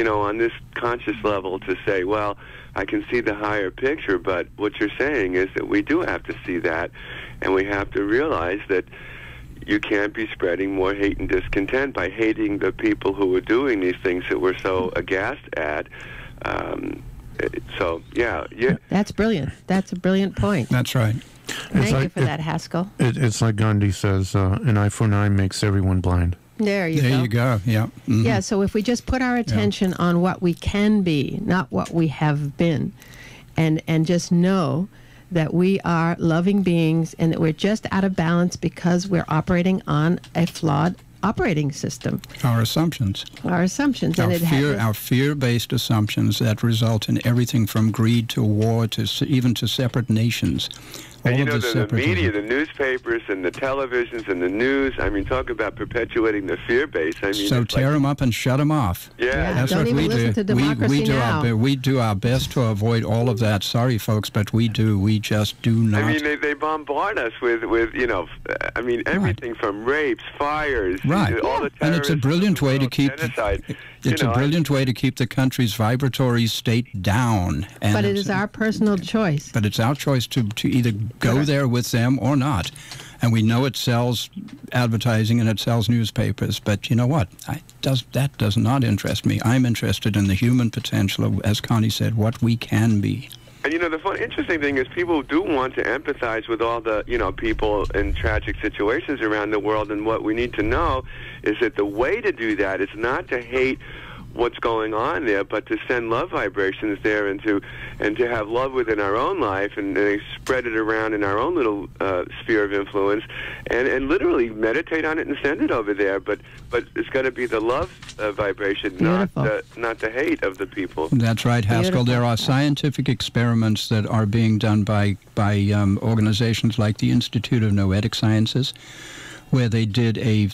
on this conscious level to say, well, I can see the higher picture, but what you're saying is that we do have to see that, and we have to realize that you can't be spreading more hate and discontent by hating the people who are doing these things that we're so aghast at. Yeah. That's brilliant. That's a brilliant point. That's right. Thank you for that, Haskell. It's like Gandhi says, an eye for an eye makes everyone blind. There you go. Yeah. Mm-hmm. Yeah, so if we just put our attention on what we can be, not what we have been, and just know that we are loving beings and that we're just out of balance because we're operating on a flawed operating system. Our assumptions. Our fear-based assumptions that result in everything from greed to war to even to separate nations. And the media, the newspapers and the televisions and the news, talk about perpetuating the fear base. So tear them up and shut them off. Yeah. That's don't what even we listen do. To democracy now. We do our best to avoid all of that. Sorry, folks, but we do. We just do not. They bombard us with everything from rapes, fires, all the terrorists. And it's a brilliant way to keep genocide. It's a brilliant way to keep the country's vibratory state down. But it is our personal choice. But it's our choice to either go there with them or not. And we know it sells advertising and it sells newspapers. But you know what? That does not interest me. I'm interested in the human potential of, as Connie said, what we can be. And the interesting thing is people do want to empathize with all the, people in tragic situations around the world. And what we need to know is that the way to do that is not to hate what's going on there, but to send love vibrations there, and to have love within our own life, and spread it around in our own little sphere of influence, and literally meditate on it and send it over there. But it's got to be the love vibration, not the hate of the people. That's right, Haskell. Beautiful. There are scientific experiments that are being done by organizations like the Institute of Noetic Sciences, where they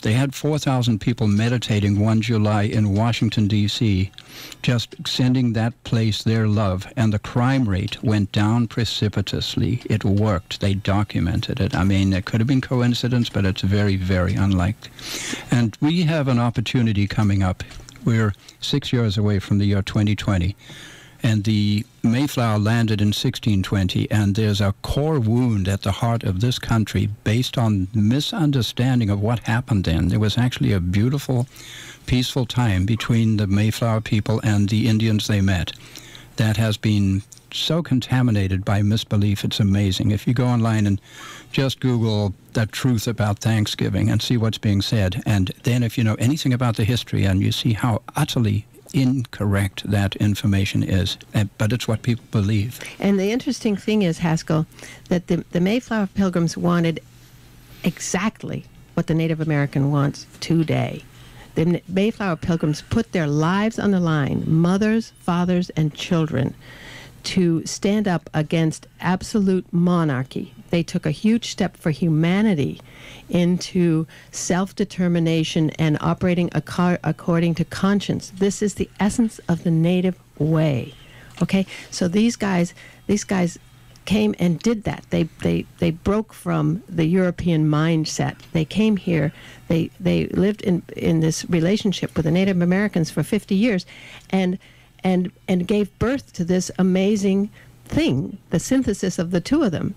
had 4,000 people meditating one July in Washington, D.C., just sending that place their love, and the crime rate went down precipitously. It worked. They documented it. I mean, it could have been coincidence, but it's very, very unlikely. And we have an opportunity coming up. We're 6 years away from the year 2020. And the Mayflower landed in 1620, and there's a core wound at the heart of this country based on misunderstanding of what happened then. There was actually a beautiful, peaceful time between the Mayflower people and the Indians they met that has been so contaminated by misbelief, it's amazing. If you go online and just Google the truth about Thanksgiving and see what's being said, and then if you know anything about the history and you see how utterly incorrect that information is, but it's what people believe. And the interesting thing is, Haskell, that the Mayflower Pilgrims wanted exactly what the Native American wants today. The Mayflower Pilgrims put their lives on the line, mothers, fathers, and children, to stand up against absolute monarchy. They took a huge step for humanity into self-determination and operating according to conscience. This is the essence of the Native way. Okay, so these guys came and did that. They broke from the European mindset. They came here. They lived in this relationship with the Native Americans for 50 years, and gave birth to this amazing thing, the synthesis of the two of them,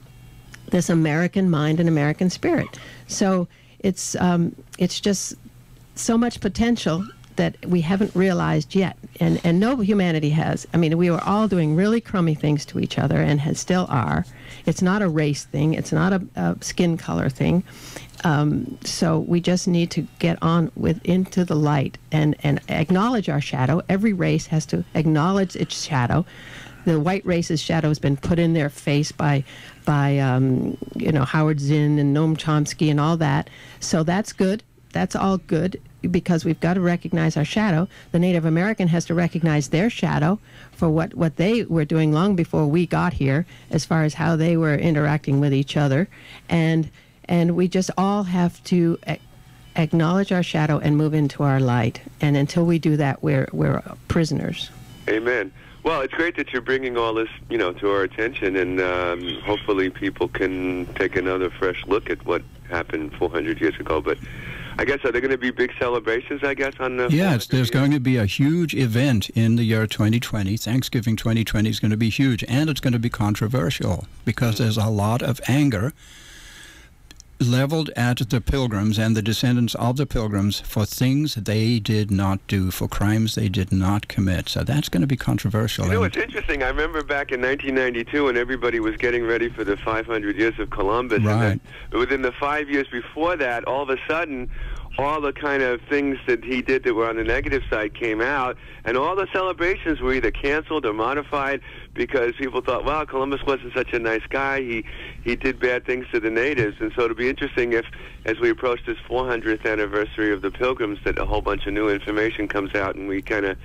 this American mind and American spirit. So it's just so much potential that we haven't realized yet, and no humanity has. I mean, we were all doing really crummy things to each other, and still are. It's not a race thing. It's not a skin color thing. So we just need to get on into the light and acknowledge our shadow. Every race has to acknowledge its shadow. The white race's shadow has been put in their face by Howard Zinn and Noam Chomsky and all that. So that's good. That's all good, because we've got to recognize our shadow. The Native American has to recognize their shadow for what they were doing long before we got here, as far as how they were interacting with each other. And we just all have to acknowledge our shadow and move into our light. And until we do that, we're prisoners. Amen. Well, it's great that you're bringing all this, to our attention, and hopefully people can take another fresh look at what happened 400 years ago. But I guess, are there going to be big celebrations, I guess, on the... Yes, there's going to be a huge event in the year 2020. Thanksgiving 2020 is going to be huge, and it's going to be controversial, because there's a lot of anger leveled at the Pilgrims and the descendants of the Pilgrims for things they did not do, for crimes they did not commit. So that's going to be controversial. It's interesting. I remember back in 1992 when everybody was getting ready for the 500 years of Columbus. Right. And then within the 5 years before that, all of a sudden, all the kind of things that he did that were on the negative side came out, and all the celebrations were either canceled or modified because people thought, wow, Columbus wasn't such a nice guy. He did bad things to the natives. And so it'll be interesting if, as we approach this 400th anniversary of the Pilgrims, that a whole bunch of new information comes out and we kind of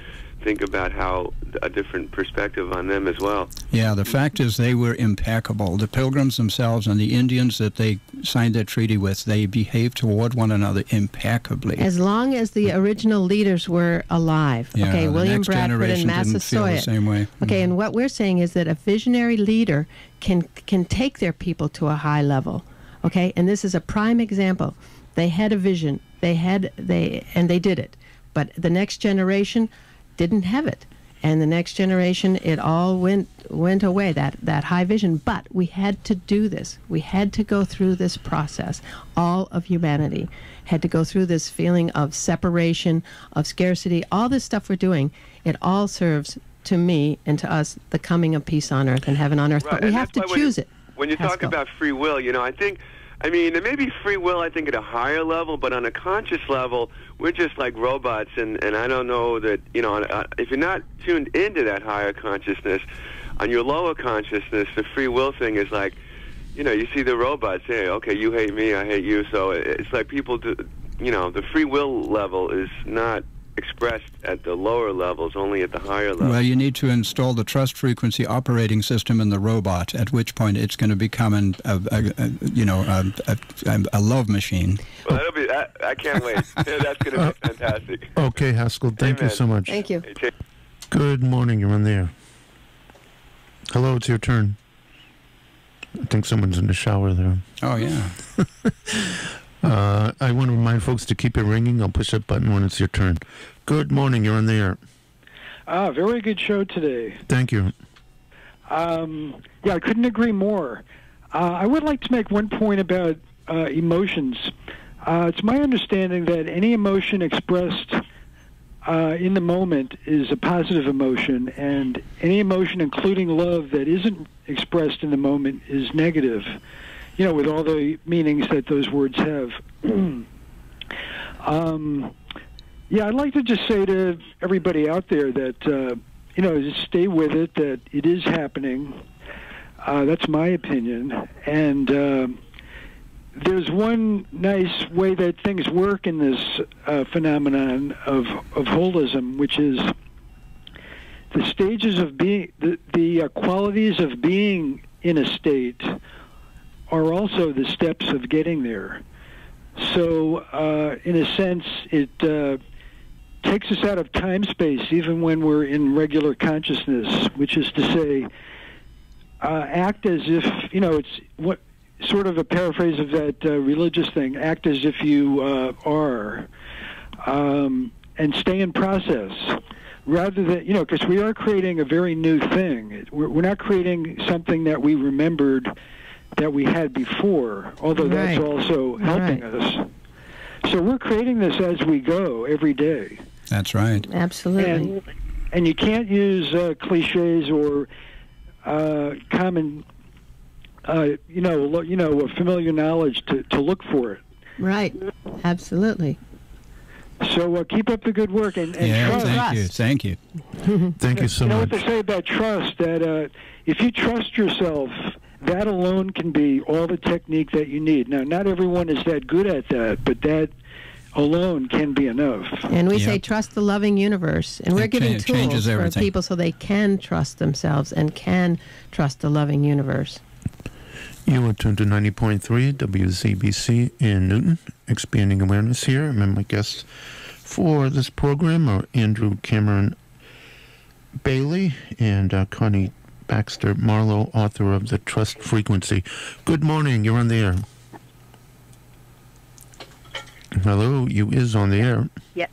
think about how a different perspective on them as well. Yeah, the fact is they were impeccable. The Pilgrims themselves and the Indians that they signed that treaty with, they behaved toward one another impeccably. As long as the original leaders were alive. Yeah, okay, William Bradford and Massasoit. Same way. Okay, and what we're saying is that a visionary leader can take their people to a high level. Okay, and this is a prime example. They had a vision. They did it. But the next generation didn't have it, and the next generation, it all went away, that high vision. But we had to do this. We had to go through this process. All of humanity had to go through this feeling of separation, of scarcity. All this stuff we're doing, it all serves, to me and to us, the coming of peace on earth and heaven on earth. Right. But we have to choose it. When you talk about free will, I think I mean, there may be free will, I think, at a higher level, but on a conscious level, we're just like robots, and I don't know that, if you're not tuned into that higher consciousness, on your lower consciousness, the free will thing is like, you see the robots say, okay, you hate me, I hate you, so it's like people do, the free will level is not expressed at the lower levels, only at the higher level. Well, you need to install the trust frequency operating system in the robot, at which point it's going to become a love machine. Well, that'll be, I can't wait. That's going to be fantastic. Okay, Haskell, thank you so much. Thank you. Good morning, you're on there. Hello, it's your turn. I think someone's in the shower there. Oh, yeah. I want to remind folks to keep it ringing. I'll push that button when it's your turn. Good morning. You're on the air. Very good show today. Thank you. I couldn't agree more. I would like to make one point about emotions. It's my understanding that any emotion expressed in the moment is a positive emotion, and any emotion, including love, that isn't expressed in the moment is negative. With all the meanings that those words have. I'd like to just say to everybody out there that, just stay with it, that it is happening. That's my opinion. And there's one nice way that things work in this phenomenon of holism, which is the stages of being, the qualities of being in a state are also the steps of getting there. So, in a sense, it takes us out of time-space, even when we're in regular consciousness, which is to say, act as if, it's what sort of a paraphrase of that religious thing, act as if you are, and stay in process. Rather than, because we are creating a very new thing. We're not creating something that we remembered that we had before, although that's also helping us. So we're creating this as we go every day. That's right. Absolutely. And you can't use cliches or common, familiar knowledge to look for it. Right. Absolutely. So keep up the good work and trust. Thank you. Thank you so much. You know what they say about trust, that if you trust yourself, that alone can be all the technique that you need. Now, not everyone is that good at that, but that alone can be enough. And we say trust the loving universe. And we're giving tools for people so they can trust themselves and can trust the loving universe. You are tuned to 90.3 WZBC in Newton, expanding awareness here. And my guests for this program are Andrew Cameron Bailey and Connie Baxter Marlow, author of The Trust Frequency. Good morning. You're on the air. Hello. You is on the air. Yeah.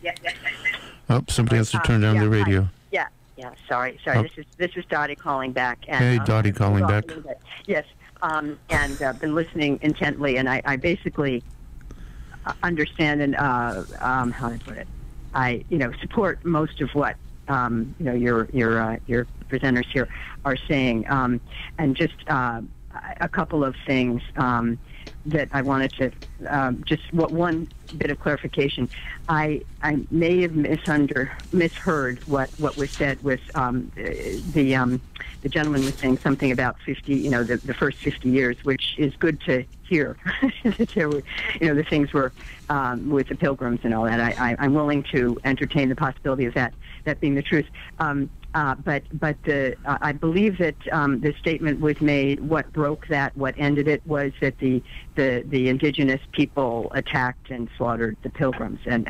Oh, somebody has to turn down the radio. Sorry. Oh. This is Dottie calling back. And, hey, Dottie calling back. Yes. And been listening intently, and I basically understand and how do I put it? I support most of what your presenters here are saying, and just a couple of things that I wanted to one bit of clarification. I may have misheard what was said with the gentleman was saying something about 50, the first 50 years, which is good to hear. The things were with the Pilgrims and all that. I'm willing to entertain the possibility of that being the truth. But I believe that the statement was made. What broke that, what ended it, was that the indigenous people attacked and slaughtered the Pilgrims. And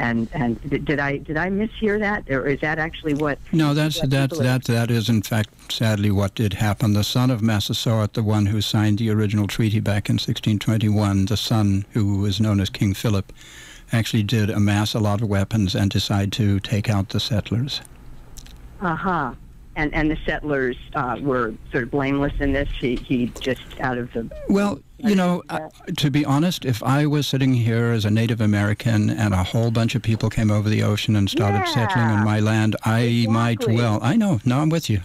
did I mishear that, or is that actually what? No, that is in fact sadly what did happen. The son of Massasoit, the one who signed the original treaty back in 1621, the son who was known as King Philip, actually did amass a lot of weapons and decide to take out the settlers. And the settlers were sort of blameless in this. He just out of the... Well, to be honest, if I was sitting here as a Native American and a whole bunch of people came over the ocean and started settling on my land, I might well... I know. No, I'm with you.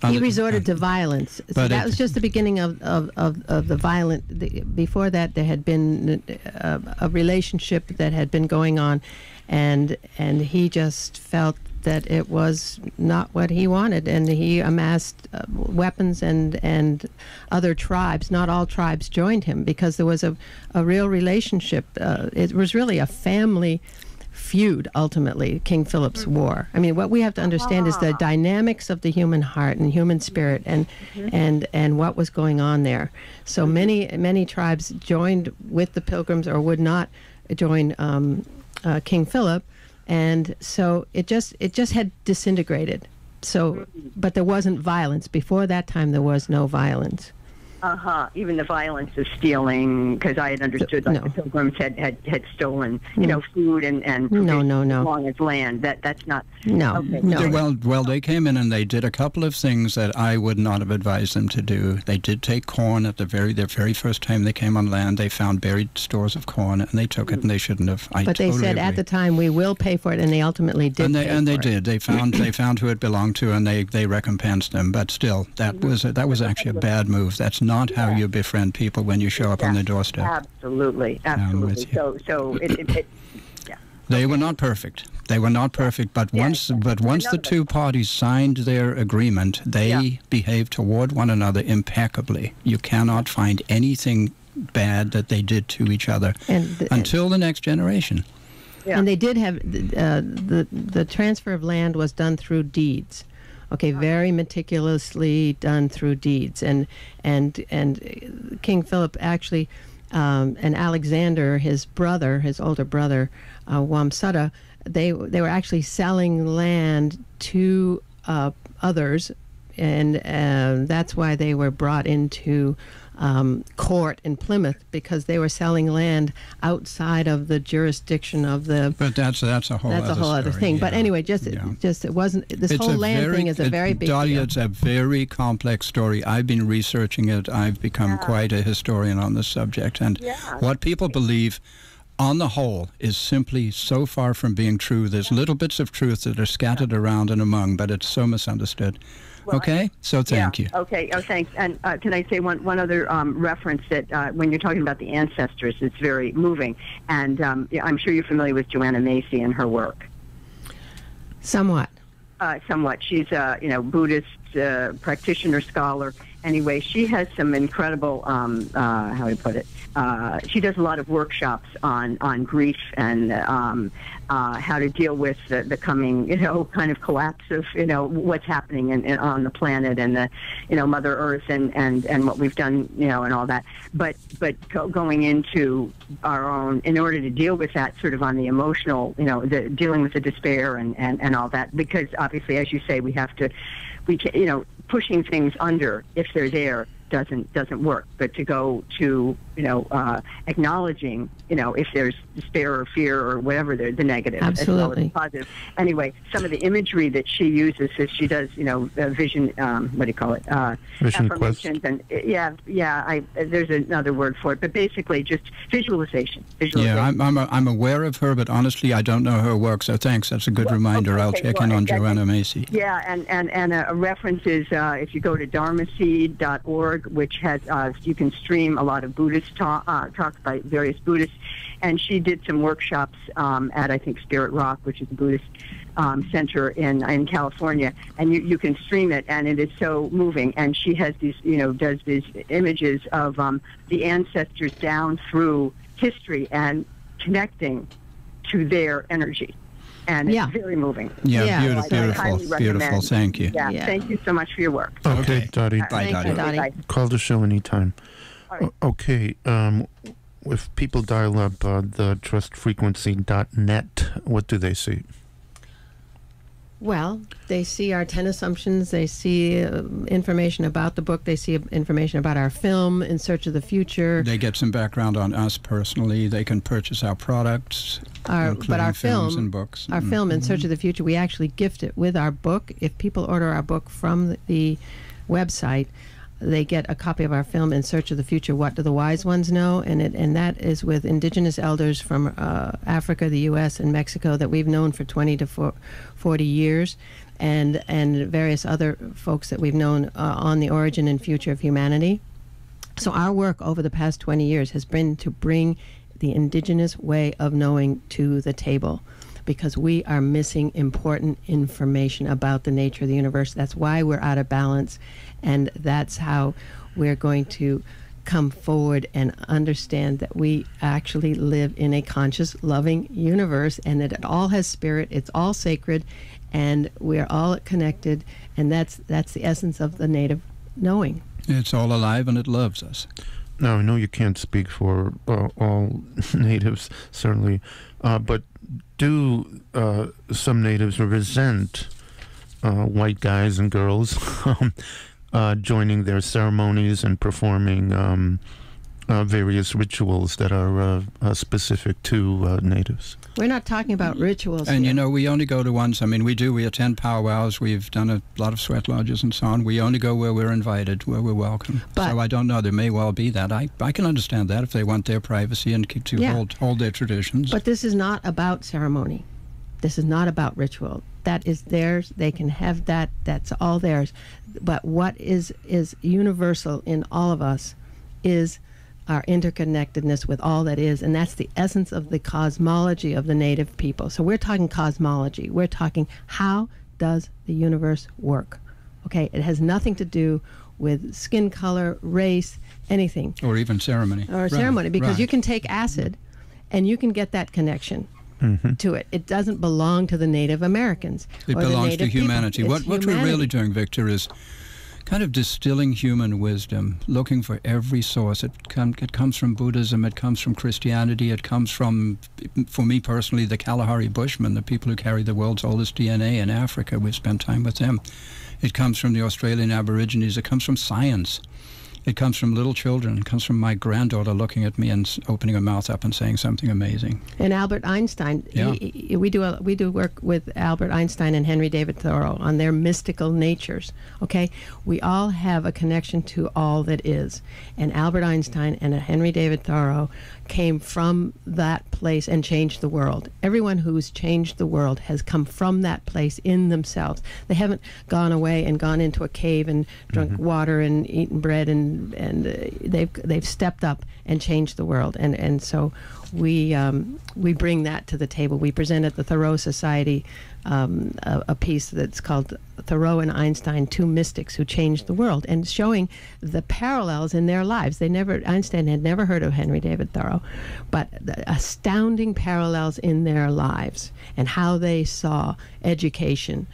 He resorted to violence. So that was just the beginning of the violent. Before that, there had been a relationship that had been going on, and he just felt that it was not what he wanted, and he amassed weapons, and other tribes. Not all tribes joined him because there was a real relationship. It was really a family feud, ultimately, King Philip's War. I mean, what we have to understand is the dynamics of the human heart and human spirit, and what was going on there. So many tribes joined with the Pilgrims or would not join King Philip, and so it just had disintegrated. So, but there wasn't violence. Before that time, there was no violence. Even the violence of stealing, because I had understood the Pilgrims had stolen, food and along his land. That's not. No. Okay. No. Well, they came in and they did a couple of things that I would not have advised them to do. They did take corn at their very first time they came on land. They found buried stores of corn and they took it, and they shouldn't have. But they said at the time, we will pay for it, and they ultimately did. And they did. They found who it belonged to, and they recompensed them. But still, that was actually a bad move. That's not how you befriend people when you show up on their doorstep. Absolutely. So They were not perfect. They were not perfect, but once the two parties signed their agreement, they behaved toward one another impeccably. You cannot find anything bad that they did to each other until the next generation. Yeah. And they did have the transfer of land was done through deeds. Okay, very meticulously done through deeds, and King Philip actually, and Alexander, his older brother, Wamsutta, they were actually selling land to others, and that's why they were brought into court in Plymouth, because they were selling land outside of the jurisdiction of the. But that's a whole other thing. Yeah. But anyway, just it wasn't. This whole land thing is a very big deal. It's a very complex story. I've been researching it. I've become quite a historian on this subject, and what people believe, on the whole, is simply so far from being true. There's little bits of truth that are scattered around and among, but it's so misunderstood. Well, okay, so thank you. Okay, thanks. And can I say one other reference that when you're talking about the ancestors, it's very moving. And I'm sure you're familiar with Joanna Macy and her work. Somewhat. Somewhat. She's a Buddhist practitioner, scholar. Anyway, she has some incredible, how do you put it? She does a lot of workshops on grief and how to deal with the coming, kind of collapse of, what's happening on the planet and the, Mother Earth and what we've done, and all that. But going into our own, in order to deal with that sort of on the emotional, dealing with the despair and all that, because obviously, as you say, we pushing things under, if they're there, doesn't work. But to go to acknowledging if there's despair or fear or whatever the negative, absolutely, as well as the positive. Anyway, some of the imagery that she uses is she does vision, what do you call it, vision affirmations, and there's another word for it, but basically just visualization. Yeah, I'm aware of her, but honestly I don't know her work, so thanks, that's a good reminder. I'll check in on Joanna Macy. Yeah, and a reference is if you go to dharmaseed.org, which has you can stream a lot of Buddhist talks by various Buddhists, and she did some workshops at, I think, Spirit Rock, which is a Buddhist center in California, and you can stream it, and it is so moving. And she has these, does these images of the ancestors down through history and connecting to their energy. And it's very moving. Yeah, beautiful. Thank you. Yeah, thank you so much for your work. Okay, Dottie. Bye, Dottie. Call the show anytime. Right. Okay, if people dial up the trustfrequency.net, what do they see? Well, they see our 10 assumptions, they see information about the book, they see information about our film, In Search of the Future. They get some background on us personally. They can purchase our products, but our films and books. Our film, In Search of the Future, we actually gift it with our book. If people order our book from the website, they get a copy of our film, In Search of the Future, What Do the Wise Ones Know? And that is with indigenous elders from Africa, the U.S., and Mexico that we've known for 20 to 40 years, and various other folks that we've known on the origin and future of humanity. So our work over the past 20 years has been to bring the indigenous way of knowing to the table, because we are missing important information about the nature of the universe. That's why we're out of balance, and that's how we're going to come forward and understand that we actually live in a conscious, loving universe, and that it all has spirit, it's all sacred, and we're all connected, and that's the essence of the native knowing. It's all alive and it loves us. Now, I know you can't speak for all natives, certainly, but do some natives resent white guys and girls joining their ceremonies and performing various rituals that are specific to natives? We're not talking about rituals And, here. you know, we only go to ones. I mean, we attend powwows. We've done a lot of sweat lodges and so on. We only go where we're invited, where we're welcome. But, so I don't know. There may well be that. I can understand that if they want their privacy and hold their traditions. But this is not about ceremony. This is not about ritual. That is theirs. They can have that. That's all theirs. But what is universal in all of us is our interconnectedness with all that is, and that's the essence of the cosmology of the native people. So we're talking cosmology. We're talking, how does the universe work? Okay, it has nothing to do with skin color, race, anything. Or even ceremony. Or ceremony, because you can take acid and you can get that connection to it. It doesn't belong to the Native Americans. It belongs to humanity. What we're really doing, Victor, is kind of distilling human wisdom, looking for every source. It comes from Buddhism, it comes from Christianity, it comes from, for me personally, the Kalahari Bushmen, the people who carry the world's oldest DNA in Africa. We've spent time with them. It comes from the Australian Aborigines. It comes from science. It comes from little children. It comes from my granddaughter looking at me and opening her mouth up and saying something amazing. And Albert Einstein, we do work with Albert Einstein and Henry David Thoreau on their mystical natures. Okay, we all have a connection to all that is, and Albert Einstein and Henry David Thoreau came from that place and changed the world. Everyone who's changed the world has come from that place in themselves. They haven't gone away and gone into a cave and drunk water and eaten bread, and they've stepped up and changed the world. And so we bring that to the table. We present at the Thoreau Society a piece that's called Thoreau and Einstein, Two Mystics Who Changed the World, and showing the parallels in their lives. Einstein had never heard of Henry David Thoreau, but the astounding parallels in their lives and how they saw education,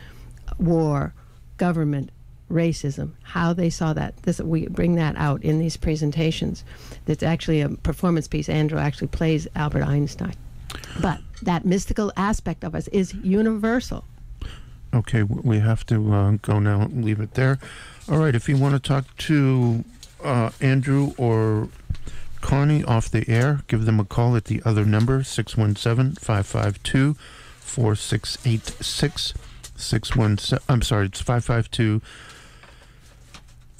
war, government, racism, how they saw that. We bring that out in these presentations. That's actually a performance piece. Andrew actually plays Albert Einstein. But that mystical aspect of us is universal. Okay, we have to go now and leave it there. All right, if you want to talk to Andrew or Connie off the air, give them a call at the other number, 617-552-4686. It's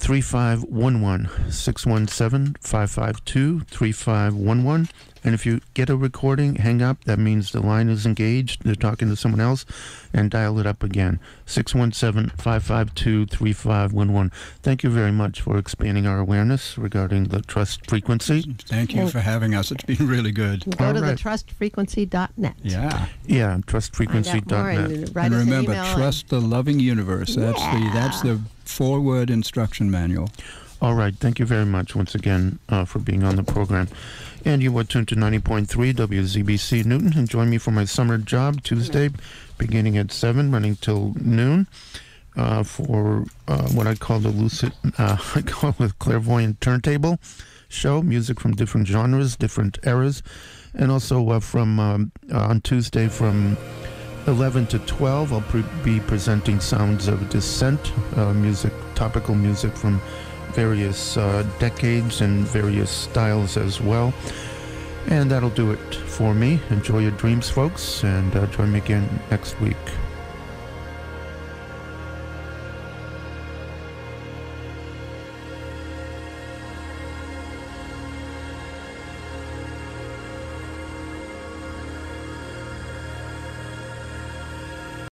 552-3511, 617-552-3511. And if you get a recording, hang up. That means the line is engaged. They're talking to someone else. And dial it up again. 617-552-3511. Thank you very much for expanding our awareness regarding the trust frequency. Thank you for having us. It's been really good. Go to the trustfrequency.net. Yeah. Yeah, trustfrequency.net. And remember, trust the loving universe. That's the 4-word instruction manual. All right. Thank you very much once again for being on the program. And you are tuned to 90.3 WZBC Newton. And join me for my summer job Tuesday, beginning at 7, running till noon, for what I call the clairvoyant turntable show, music from different genres, different eras, and also from on Tuesday from 11 to 12, I'll be presenting Sounds of Dissent, music, topical music from various decades and various styles as well. And that'll do it for me. Enjoy your dreams, folks, and join me again next week.